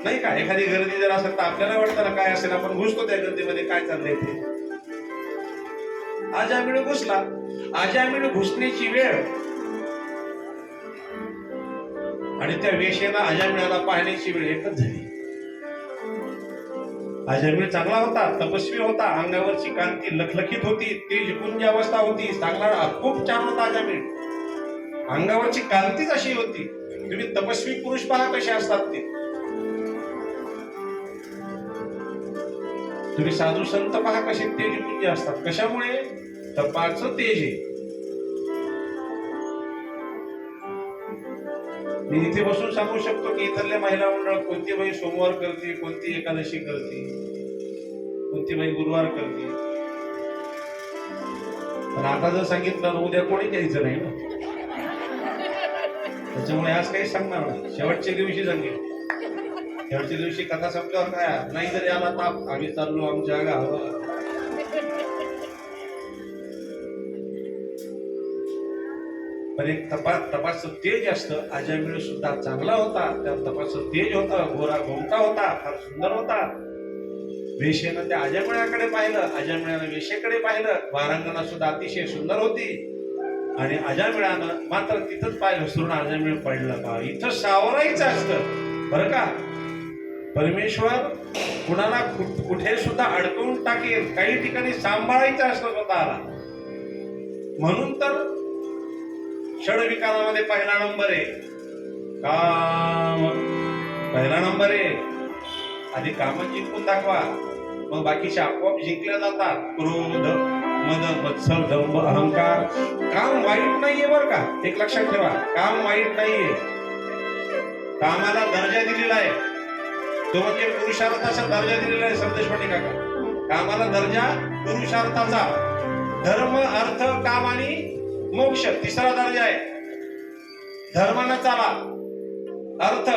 नाही का. एखादी गर्दी जर असेल तर आपल्याला वाटतं ना काय असेल, आपण घुसतो त्या गर्दीमध्ये, काय चाललंय ते. अजामिळ घुसला. अजामिळ घुसण्याची वेळ आणि त्या वेशेला अजामिळाला पाहण्याची वेळ एकच झाली. अजामिळ चांगला होता, तपस्वी होता, अंगावरची कांती लखलखीत होती, तेजपुंज अवस्था होती, चांगला खूप छान होता अजामिळ. अंगावरची कांतीच अशी होती. तुम्ही तपस्वी पुरुष पहा कसे असतात ते. तुम्ही साधू संत पहा कसे तेजपुंज असतात. कशामुळे? तपाचं तेज आहे. मी इथे बसून सांगू शकतो की इथल्या महिला मंडळ कोणती बाई सोमवार करते, कोणती एकादशी करते, कोणती बाई गुरुवार करते. पण आता जर सांगितलं उद्या कोणी घ्यायचं नाही ना, त्याच्यामुळे आज काही सांगणार नाही. शेवटच्या दिवशी सांगेल. शेवटच्या दिवशी कथा संपल्यावर काय नाही जरी आला ताप, आम्ही चाललो आमच्या गावाला. पण एक तपाचं तेज असतं. अजामिळ सुद्धा चांगला होता, त्या तपाचं तेज होतं. गोरा गोमटा होता, फार सुंदर होता. वेशेनं त्या अजामिळाकडे पाहिलं, अजामिळानं वेशेकडे पाहिलं. वारांगणा सुद्धा अतिशय सुंदर होती आणि अजामिळानं मात्र तिथंच पाय घसरून अजामिळ पडलं. का इथं सावरायचं असतं बरं का. परमेश्वर कुणाला कुठे सुद्धा अडकवून टाकेल. काही ठिकाणी सांभाळायचं असतं स्वतःला. म्हणून तर षडविकारामध्ये पहिला नंबर आहे काम. पहिला नंबर आहे. आधी काम जिंकून दाखवा, मग बाकीचे आपोआप जिंकल्या जातात. क्रोध, मद, मत्सर, दंभ, अहंकार. काम वाईट नाहीये बरं का, एक लक्षात ठेवा. काम वाईट नाहीये. कामाला दर्जा दिलेला आहे, तो म्हणजे पुरुषार्थाचा दर्जा दिलेला आहे. संदेश पाटील काका, कामाला दर्जा पुरुषार्थाचा. धर्म, अर्थ, काम आणि मोक्ष तिसरा दर्जा आहे. धर्मानं चाला, अर्थ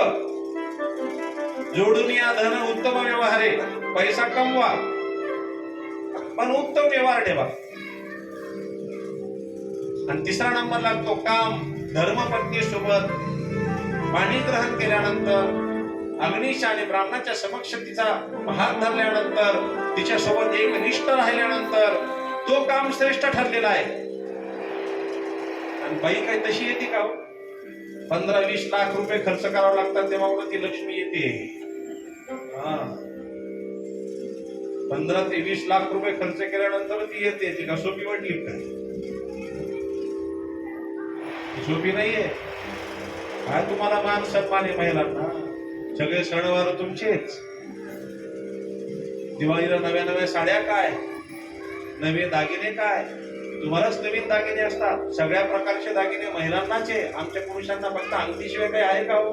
जोडून या, धन उत्तम व्यवहारे, पैसा कमवा पण उत्तम व्यवहार ठेवा. आणि तिसरा नंबर लागतो काम. धर्मपत्नी सोबत पाणी ग्रहण केल्यानंतर, अग्नीच्या आणि ब्राह्मणाच्या समक्ष तिचा हात धरल्यानंतर, तिच्या सोबत एक निष्ठ राहिल्यानंतर तो काम श्रेष्ठ ठरलेला आहे. आणि बाई काही तशी येते का? 15-20 लाख रुपये खर्च करावे लागतात तेव्हा ती लक्ष्मी येते. 15 ते 20 लाख रुपये खर्च केल्यानंतर ती येते. ती का सोपी वाटली का? सोपी नाहीये. काय तुम्हाला मान सन्मान आहे महिलांना. सगळे सणवार तुमचेच. दिवाळीला नव्या नव्या साड्या काय, नवे दागिने काय, तुम्हालाच नवीन दागिने असतात. सगळ्या प्रकारचे दागिने महिलांनाच आहे. आमच्या पुरुषांना फक्त अंगठीशिवाय काही आहे का हो?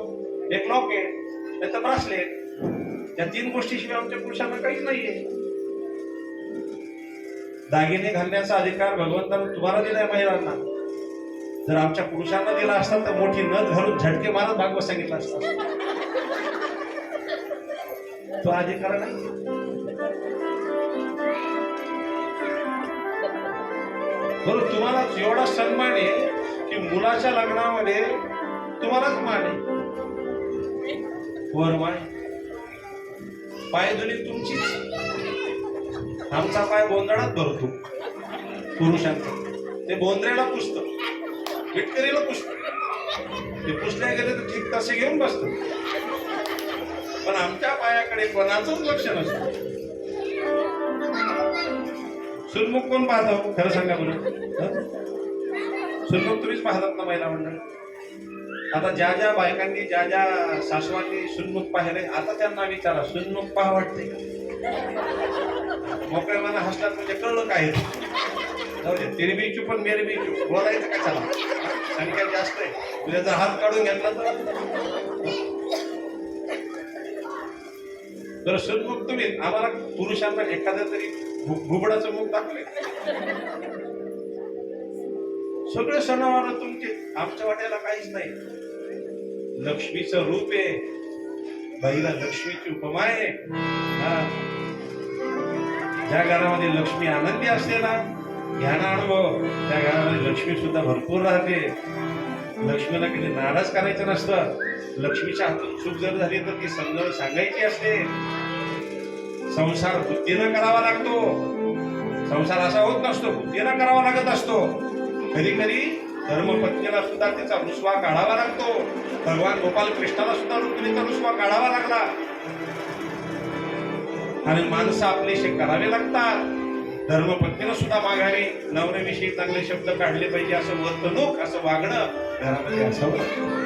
एक लॉकेट, नाही तर ब्रासलेट. या 3 गोष्टीशिवाय आमच्या पुरुषांना काहीच नाहीये. दागिने घालण्याचा अधिकार भगवंताने तुम्हाला दिलाय महिलांना. जर आमच्या पुरुषांना दिला असता तर मोठी नथ घालून झटके मारत भागवत सांगितलं असतं. तो अधिकार नाही. बरं, तुम्हाला एवढा सन्मान आहे की मुलाच्या लग्नामध्ये तुम्हालाच मान आहे. वर मान, पायधुनी तुमचीच. आमचा पाय बोंदडात भरतो पुरुषांचा. ते बोंद्रेला पुसतं, विटकरीला पुसतं. ते पुसल्या गेले तर ठीक तसे घेऊन बसतं. पण आमच्या पायाकडे कोणाचंच लक्ष नसतं. सुनमुख कोण पाहतो? खरं सांगा बरं. सुनमुख तुम्हीच पाहतात ना महिला मंडळ. आता ज्या ज्या बायकांनी ज्या ज्या सासवांनी सुनमुख पाहिले, आता त्यांना विचारा सुनमुख पहा वाटते का? मोकळ्या मना हसतात म्हणजे कळलं काय. तेरी बी चूप पण मेरी बी चूप. बोलायचं का चला, संख्या जास्त आहे. तुझ्या जर हात काढून घेतला तर सुनमुख तुम्ही. आम्हाला पुरुषांना एखाद्या तरी घुबडाचं मुख दाखवले. सगळे सणवार तुमचे, आमच्या वाट्याला काहीच नाही. लक्ष्मीचं रूप आहे. बाईला लक्ष्मीची उपमा आहे. ज्या घरामध्ये लक्ष्मी आनंदी असते ना, घ्या ना अनुभव, त्या घरामध्ये लक्ष्मी सुद्धा भरपूर राहते. लक्ष्मीला कधी नाराज करायचं नसतं. लक्ष्मीच्या हातून चूक जर झाली तर ती समजावून सांगायची असते. संसार बुद्धीनं करावा लागतो. संसार असा होत नसतो, बुद्धीनं करावा लागत असतो. कधी कधी धर्मपत्नीला सुद्धा तिचा रुसवा काढावा लागतो. भगवान गोपाल कृष्णाला सुद्धा रुक्मिणीचा रुसवा काढावा लागला. आणि माणसं आपलेसे करावे लागतात. धर्मपत्नीनं सुद्धा माघारी नवऱ्याविषयी चांगले शब्द काढले पाहिजे. असं वर्तणूक, असं वागणं घरामध्ये असावं.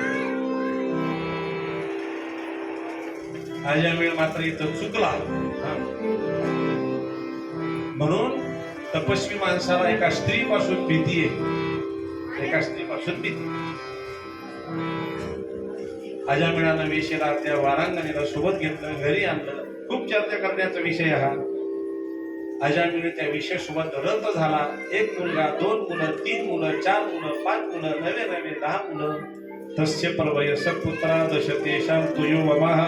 अजामिळ मात्र इथं चुकला. म्हणून तपस्वी माणसाला एका स्त्रीपासून भीती आहे. एका स्त्रीपासून भीती. अजामिळानं वेशीला त्या वारांगणीला सोबत घेतलं, घरी आणलं. खूप चर्चा करण्याचा विषय हा. अजामिळ त्या विषयासोबत रत झाला. 1 मुलगा, 2 मुलं, 3 मुलं, 4 मुलं, 5 मुलं, नवे 10 मुलं. तस्य प्रवयस पुत्रा दशतेषां तुयो वमाह.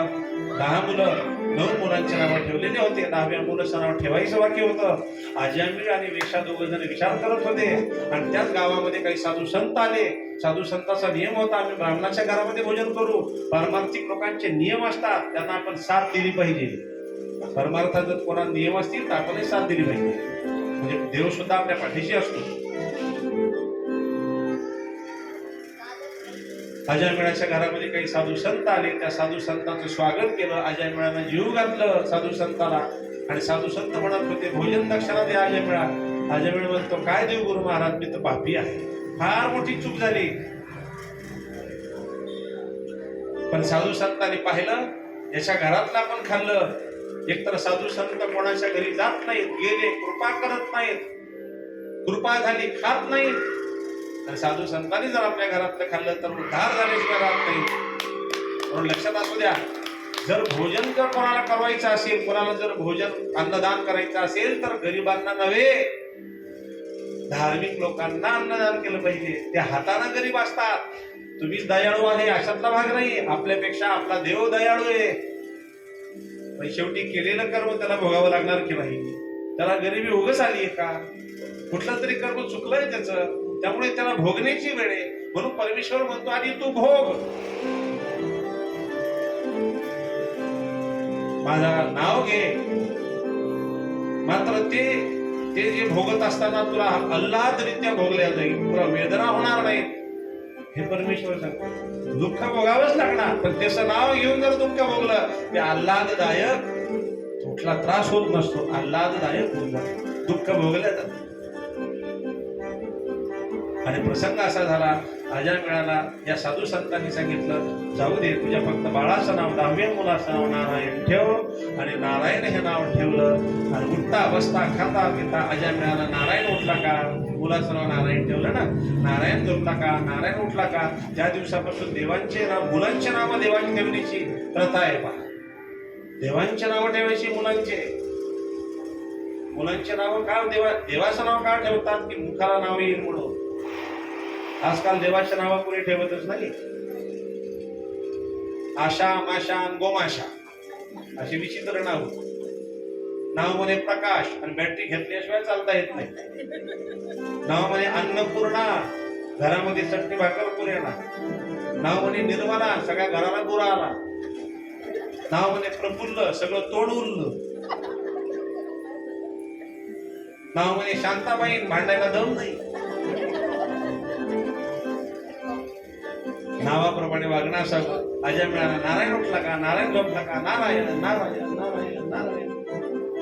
10 मुलं, 9 मुलांचे नाव ठेवलेले होते. 10व्या मुलाचं नाव ठेवायचं वाक्य होतं. अजामिळ आणि वेशा दोघ जण विचार करत होते. आणि त्याच गावामध्ये काही साधू संत आले. साधू संतांचा नियम होता, आम्ही ब्राह्मणाच्या घरामध्ये भोजन करू. पारमार्थिक लोकांचे नियम असतात, त्यांना आपण साथ दिली पाहिजे. परमार्थात जर कोणा नियम असतील तर आपणही साथ दिली पाहिजे. म्हणजे देव सुद्धा आपल्या पाठीशी असतो. अजामिळाच्या घरामध्ये काही साधू संत आले. त्या साधू संतांचं स्वागत केलं. अजामिळानं जीव घातलं साधू संताला. आणि साधू संत म्हणत होते, भोजन दक्षिणा द्या अजामिळा. अजामिळ म्हणतो, काय देऊ गुरु महाराज, मी तर पापी आहे. फार मोठी चूक झाली. पण साधू संतांनी पाहिलं, याच्या घरातलं आपण खाल्लं. एकतर साधू संत कोणाच्या घरी जात नाहीत, गेले कृपा करत नाहीत. कृपा झाली, खात नाहीत. आणि साधू संतांनी जर आपल्या घरातलं खाल्लं तर उद्धार झाल्याशिवाय राहत नाही. म्हणून लक्षात असू द्या, जर भोजन जर कोणाला करवायचं असेल, कोणाला जर भोजन अन्नदान करायचं असेल तर गरिबांना नव्हे, धार्मिक लोकांना अन्नदान केलं पाहिजे. ते हाताने गरीब असतात. तुम्हीच दयाळू आहे अशातला भाग नाही. आपल्यापेक्षा आपला देव दयाळू आहे. पण शेवटी केलेलं कर्म त्याला भोगावं लागणार की नाही. त्याला गरिबी उगच आली आहे का? कुठलं तरी कर्म चुकलंय त्याचं, त्यामुळे त्याला भोगण्याची वेळ आहे. म्हणून परमेश्वर म्हणतो, आधी तू भोग. माझा नाव घे. मात्र ते जे भोगत असताना तुला आल्हादरित्या भोगल्या जाईल, तुला वेदना होणार नाही, हे परमेश्वर सांगतो. दुःख भोगावंच लागणार, पण त्याचं नाव घेऊन जर दुःख भोगलं ते आल्हाददायक, कुठला त्रास होत नसतो, आल्हाददायक होऊन जातो. दुःख भोगलं जातं. आणि प्रसंग असा झाला, अजामिळाला या साधू संतांनी सांगितलं, जाऊ दे, तुझ्या फक्त बाळाचं नाव, 10व्या मुलाचं नाव नारायण ठेव. आणि नारायण हे नाव ठेवलं. आणि उठता बसता खाता पिता अजामिळाला नारायण उठला का? मुलाचं नाव नारायण ठेवलं ना. नारायण झोपला का, नारायण उठला का, त्या दिवसापासून देवांचे नाव, मुलांचे नाव देवांची ठेवण्याची प्रथा आहे. पहा, देवांचे नाव ठेवायची मुलांचे नाव का देवाचं नाव का ठेवतात की मुखाला नाव येईल म्हणून. आजकाल देवाच्या नाव कोणी ठेवतच नाही. आशा, माशा आणि गोमाशा अशी विचित्र नाव मध्ये प्रकाश आणि बॅटरी घेतल्याशिवाय चालता येत नाही. नावामध्ये अन्नपूर्णा, घरामध्ये चटणी भाकर पुरेना. नावामध्ये निर्मला, सगळ्या घराला गुरा आला. नावामध्ये प्रफुल्ल, सगळं तोड उरलं. नावामध्ये शांताबाई, भांडायला दम नाही. नावाप्रमाणे वागण्यासाठी अजय मिळाला. नारायण उठला का, नारायण झोपला का, नारायण नारायण नारायण नारायण.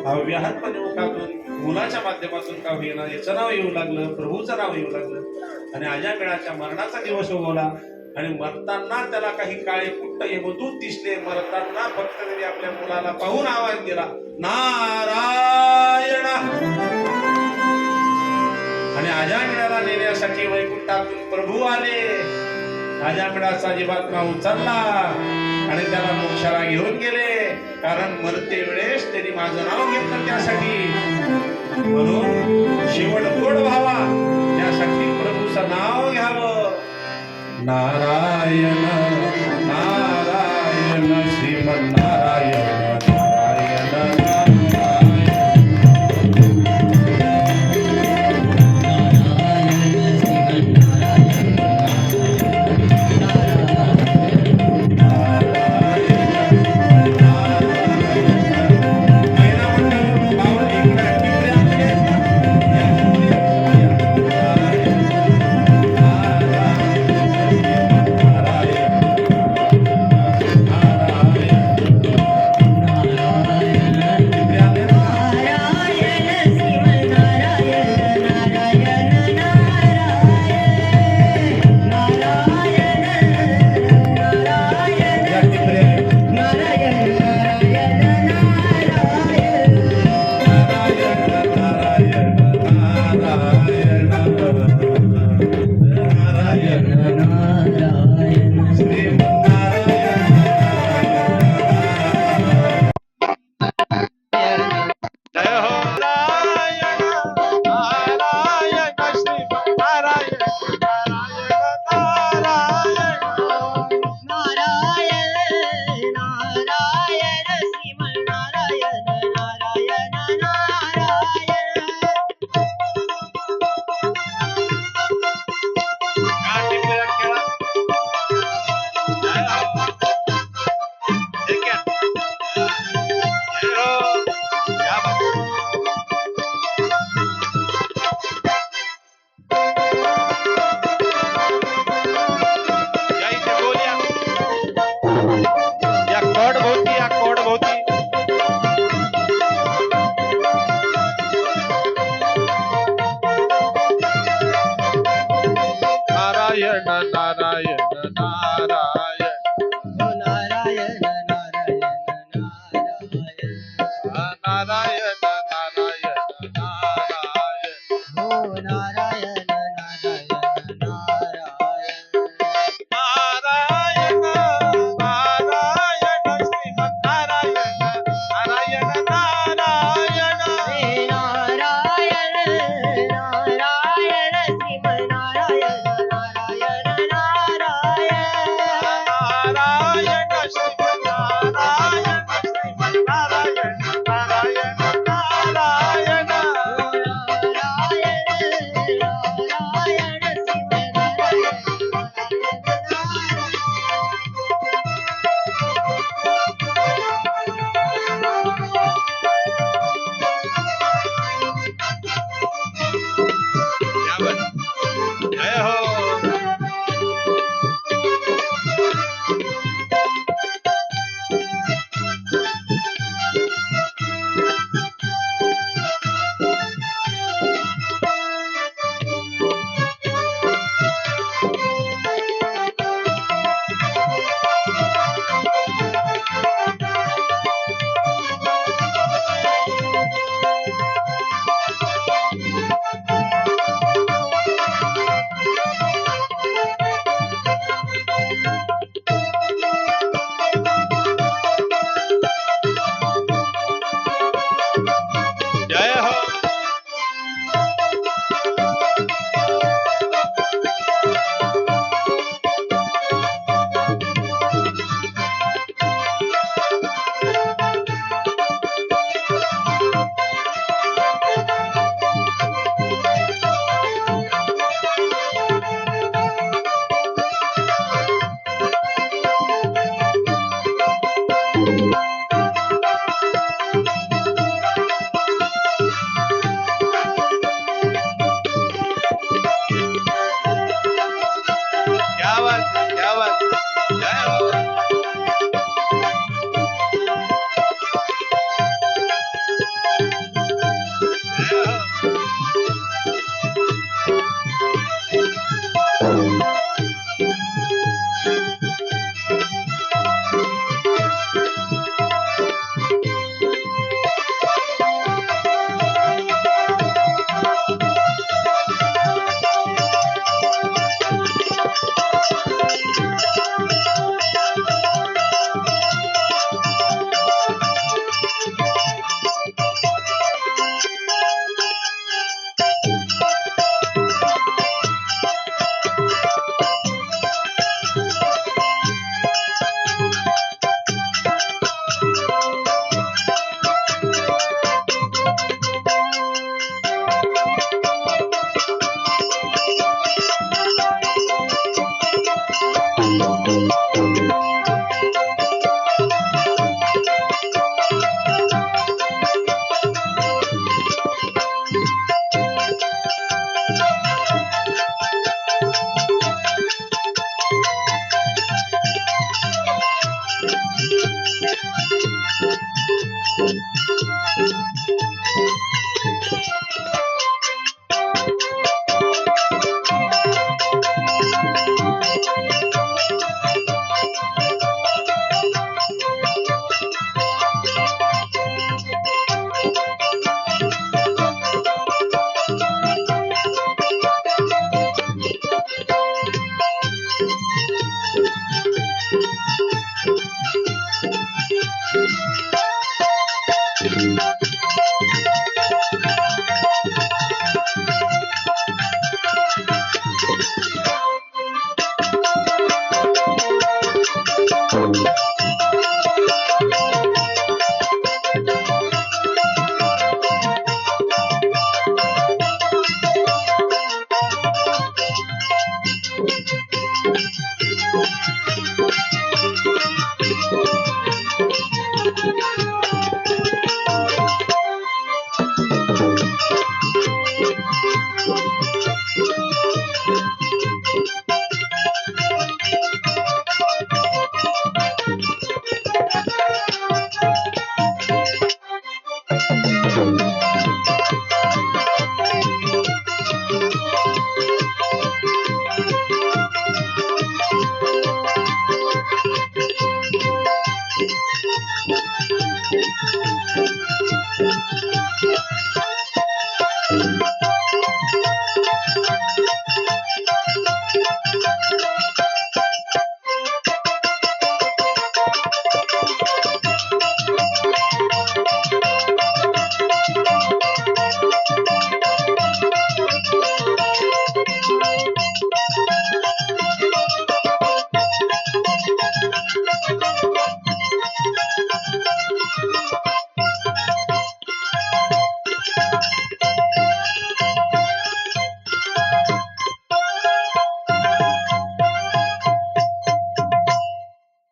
अव्याहतपणे मुखातून मुलाच्या माध्यमातून का होईना याचं नाव येऊ लागलं, प्रभूचं नाव येऊ लागलं. आणि अजामिळाच्या मरणाचा दिवस उगवला. आणि मरताना त्याला काही काळे कुट्ट यमदूत दिसले. मरताना फक्त तरी आपल्या मुलाला पाहून आवाज दिला, नारायण. आणि अजामिळाला नेण्यासाठी वैकुंठातून प्रभू आले. अजामिळाचा जीवात्मा उचलला आणि त्याला मोक्षाला घेऊन गेले. कारण मरते वेळेस त्यांनी माझं नाव घेतलं त्यासाठी. म्हणून शेवट गोड व्हावा त्यासाठी प्रभूचं नाव घ्यावं. नारायण नारायण श्रीमन्नारायण नारायण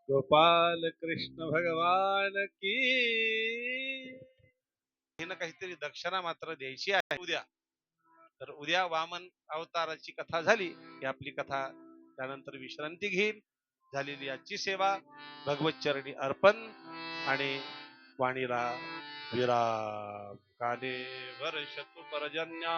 गोपाल कृष्ण भगवान की ना काहीतरी दक्षिणा मात्र द्यायची आहे उद्या. तर उद्या वामन अवताराची कथा झाली की आपली कथा त्यानंतर विश्रांती घेईल. झालेली आजची सेवा भगवत चरणी अर्पण आणि वाणीला विराम. काले वर्षतु पर्जन्या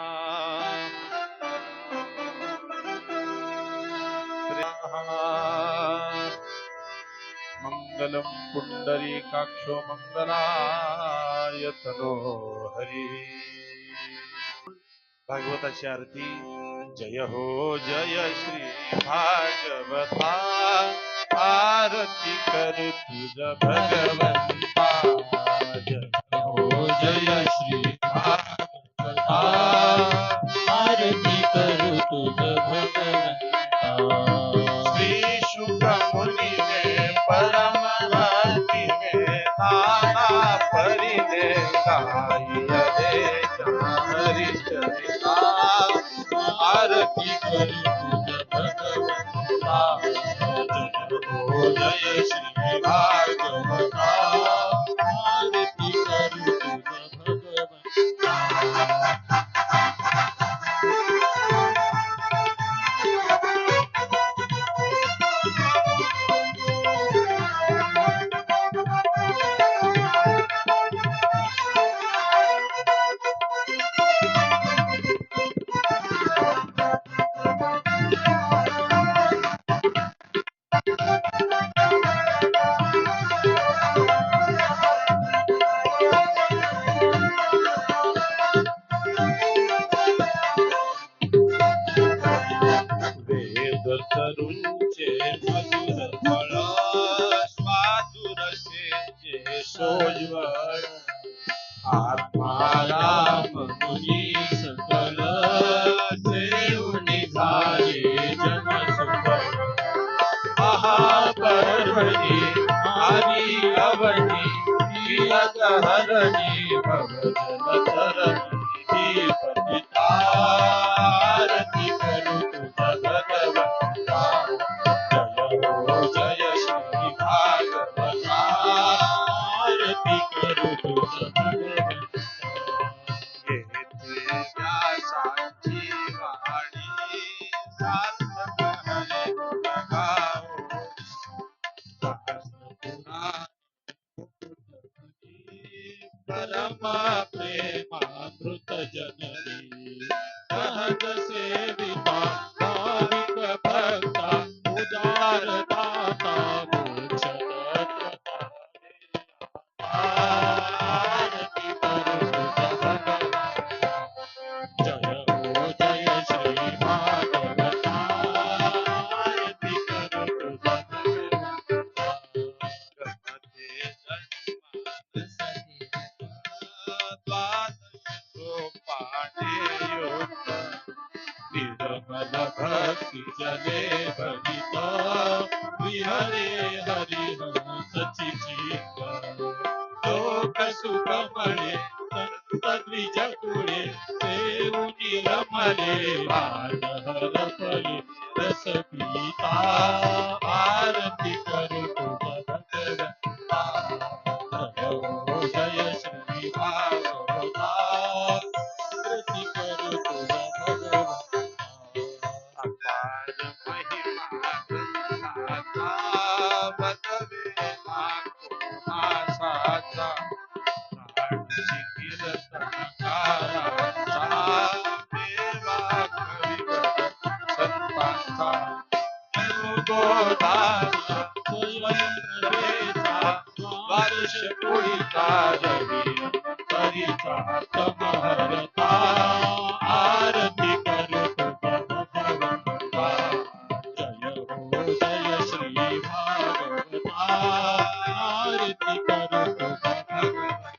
मंगलम पुंडरीकाक्षो मंगलायतनो हरी. भागवताची आरती. जय हो जय श्री भागवता आरती कर तुझ भगवंता. जय हो जय श्री भागवता आरती करू तुझ भगवंता. श्री शुक मुनि ने परम भक्ति में नाना परिने गाई रे हरि चरिता. आरती करू तुझ भगवंता. हो जय श्री भागवता. आरती करू तुझ भगवंता. वेद तरुंचे मधुर फळ स्वादुर सेचे सोज्वळ. आत्माराम मुनी सकल सेवनी झाले जन सुफल. महापर्वणी आदि अवनी तिलक हरणी भवजन तरणी पतिता. आरती करू तुझ भगवंता. जय हो जय श्री भागवता. आरती करू तुझ भगवंता. घेतले व्यासाची वाणी सार्थक हरे गुण गाओ. परम प्रेमा जले बलित विहरे हरिहंसची चित्त लोक सुख मळे संत द्विज कुळे सेवुनी रमले भानहर फले रस पिता आरती करू तुझ भगवंता जय श्री भागवता आरती करू तुझ भगवंता अपार महिमा ग्रंथाचा बदवे नासाचा कीर्तन काराचा देवा संतांचा गोदाना स्वयंरेचा वारुष कोळीचा रवी तरीचा तमहरता आरती करू तुझ भगवंता जय हो जय श्री भागवता आरती करू तुझ भगवंता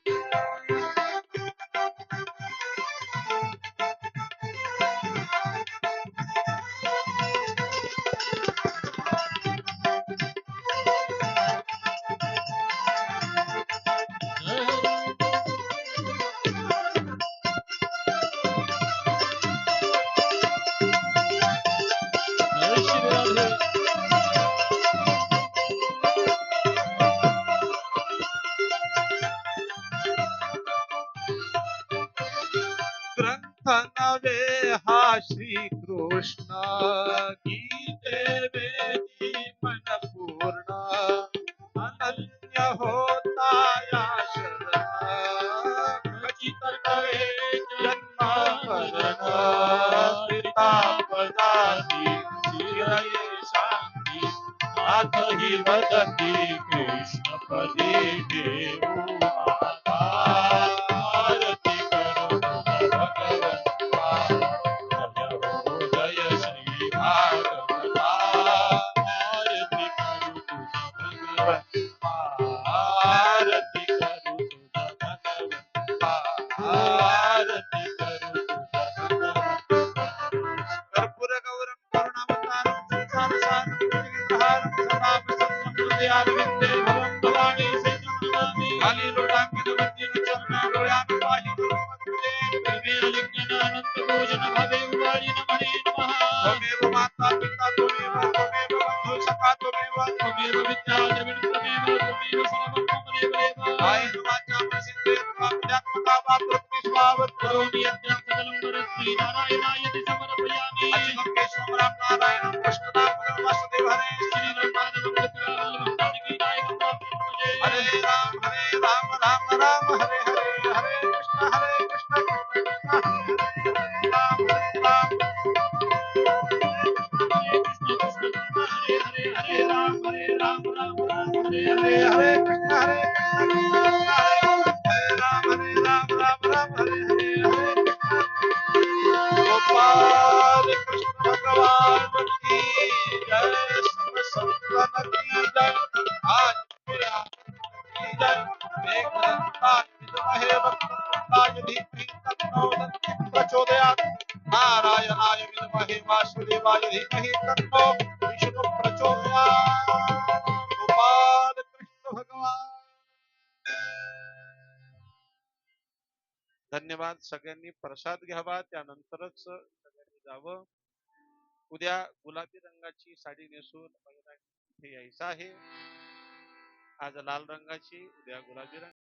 जय श्री राधे ग्रंथ नवे हा श्री कृष्ण गीते वेदी मन पूर्ण अनन्य होता या शरण खचित नवे जन्म मरण पिता पदाती चिरये शांती नाथ हि वदती कृष्ण पदी देऊ माता आरती करू तुझ भगवंता जय हो जय श्री भागवता आरती करू तुझ भगवंता आरती करू तुझ भगवंता आरती करू तुझ भगवंता कर्पूर गौरम करुणावतारम संसारसारम जगद्धारम सदा प्रसन्नं हृदयारविंदे भवं भवानी सेतुमामि काली लोटांकित वंदित चरण डोळ्यात पाहि गुरुवंदे निर्लिंगन अनंत भोजन भवे उवाळी नमणे नमः त्वमेव माता पिता त्वमेव बंधु सखा त्वमेव विद्या द्रविण त्वमेव सर्वं मम देवदेव कायेन वाचा प्रसिद्धेत्वा विद्यात्मका वा प्रकृति स्वावत् करोमि यज्ञं सकलं परस्मै नारायणायति समर्पयामि अच्युतं केशवं राम नारायणं कृष्णदामोदरं वासुदेव हरे श्रीराम माधवं कृष्णवल्लभं जानकीनायकं भजे हरे राम राम हरे हरे हरे कृष्ण कृष्ण कृष्ण हरे राम हरे कृष्ण हरे राम हरे कृष्ण राम हरे हरे गोपाल कृष्ण भगवान की जय संतन की जय आज की जय मेघदत्ता विद्महे वक्रतुंडाय धीमहि तन्नो दन्ति प्रचोदयात् नारायणाय विद्महे वासुदेवाय धीमहि तन्नो विष्णु प्रचोदयात् गोपाल कृष्ण भगवान धन्यवाद सगळ्यांनी प्रसाद घ्यावा त्यानंतरच सगळ्यांनी जावं उद्या गुलाबी रंगाची साडी नेसून इथे यायचं आहे आज लाल रंगाची उद्या गुलाबी रंग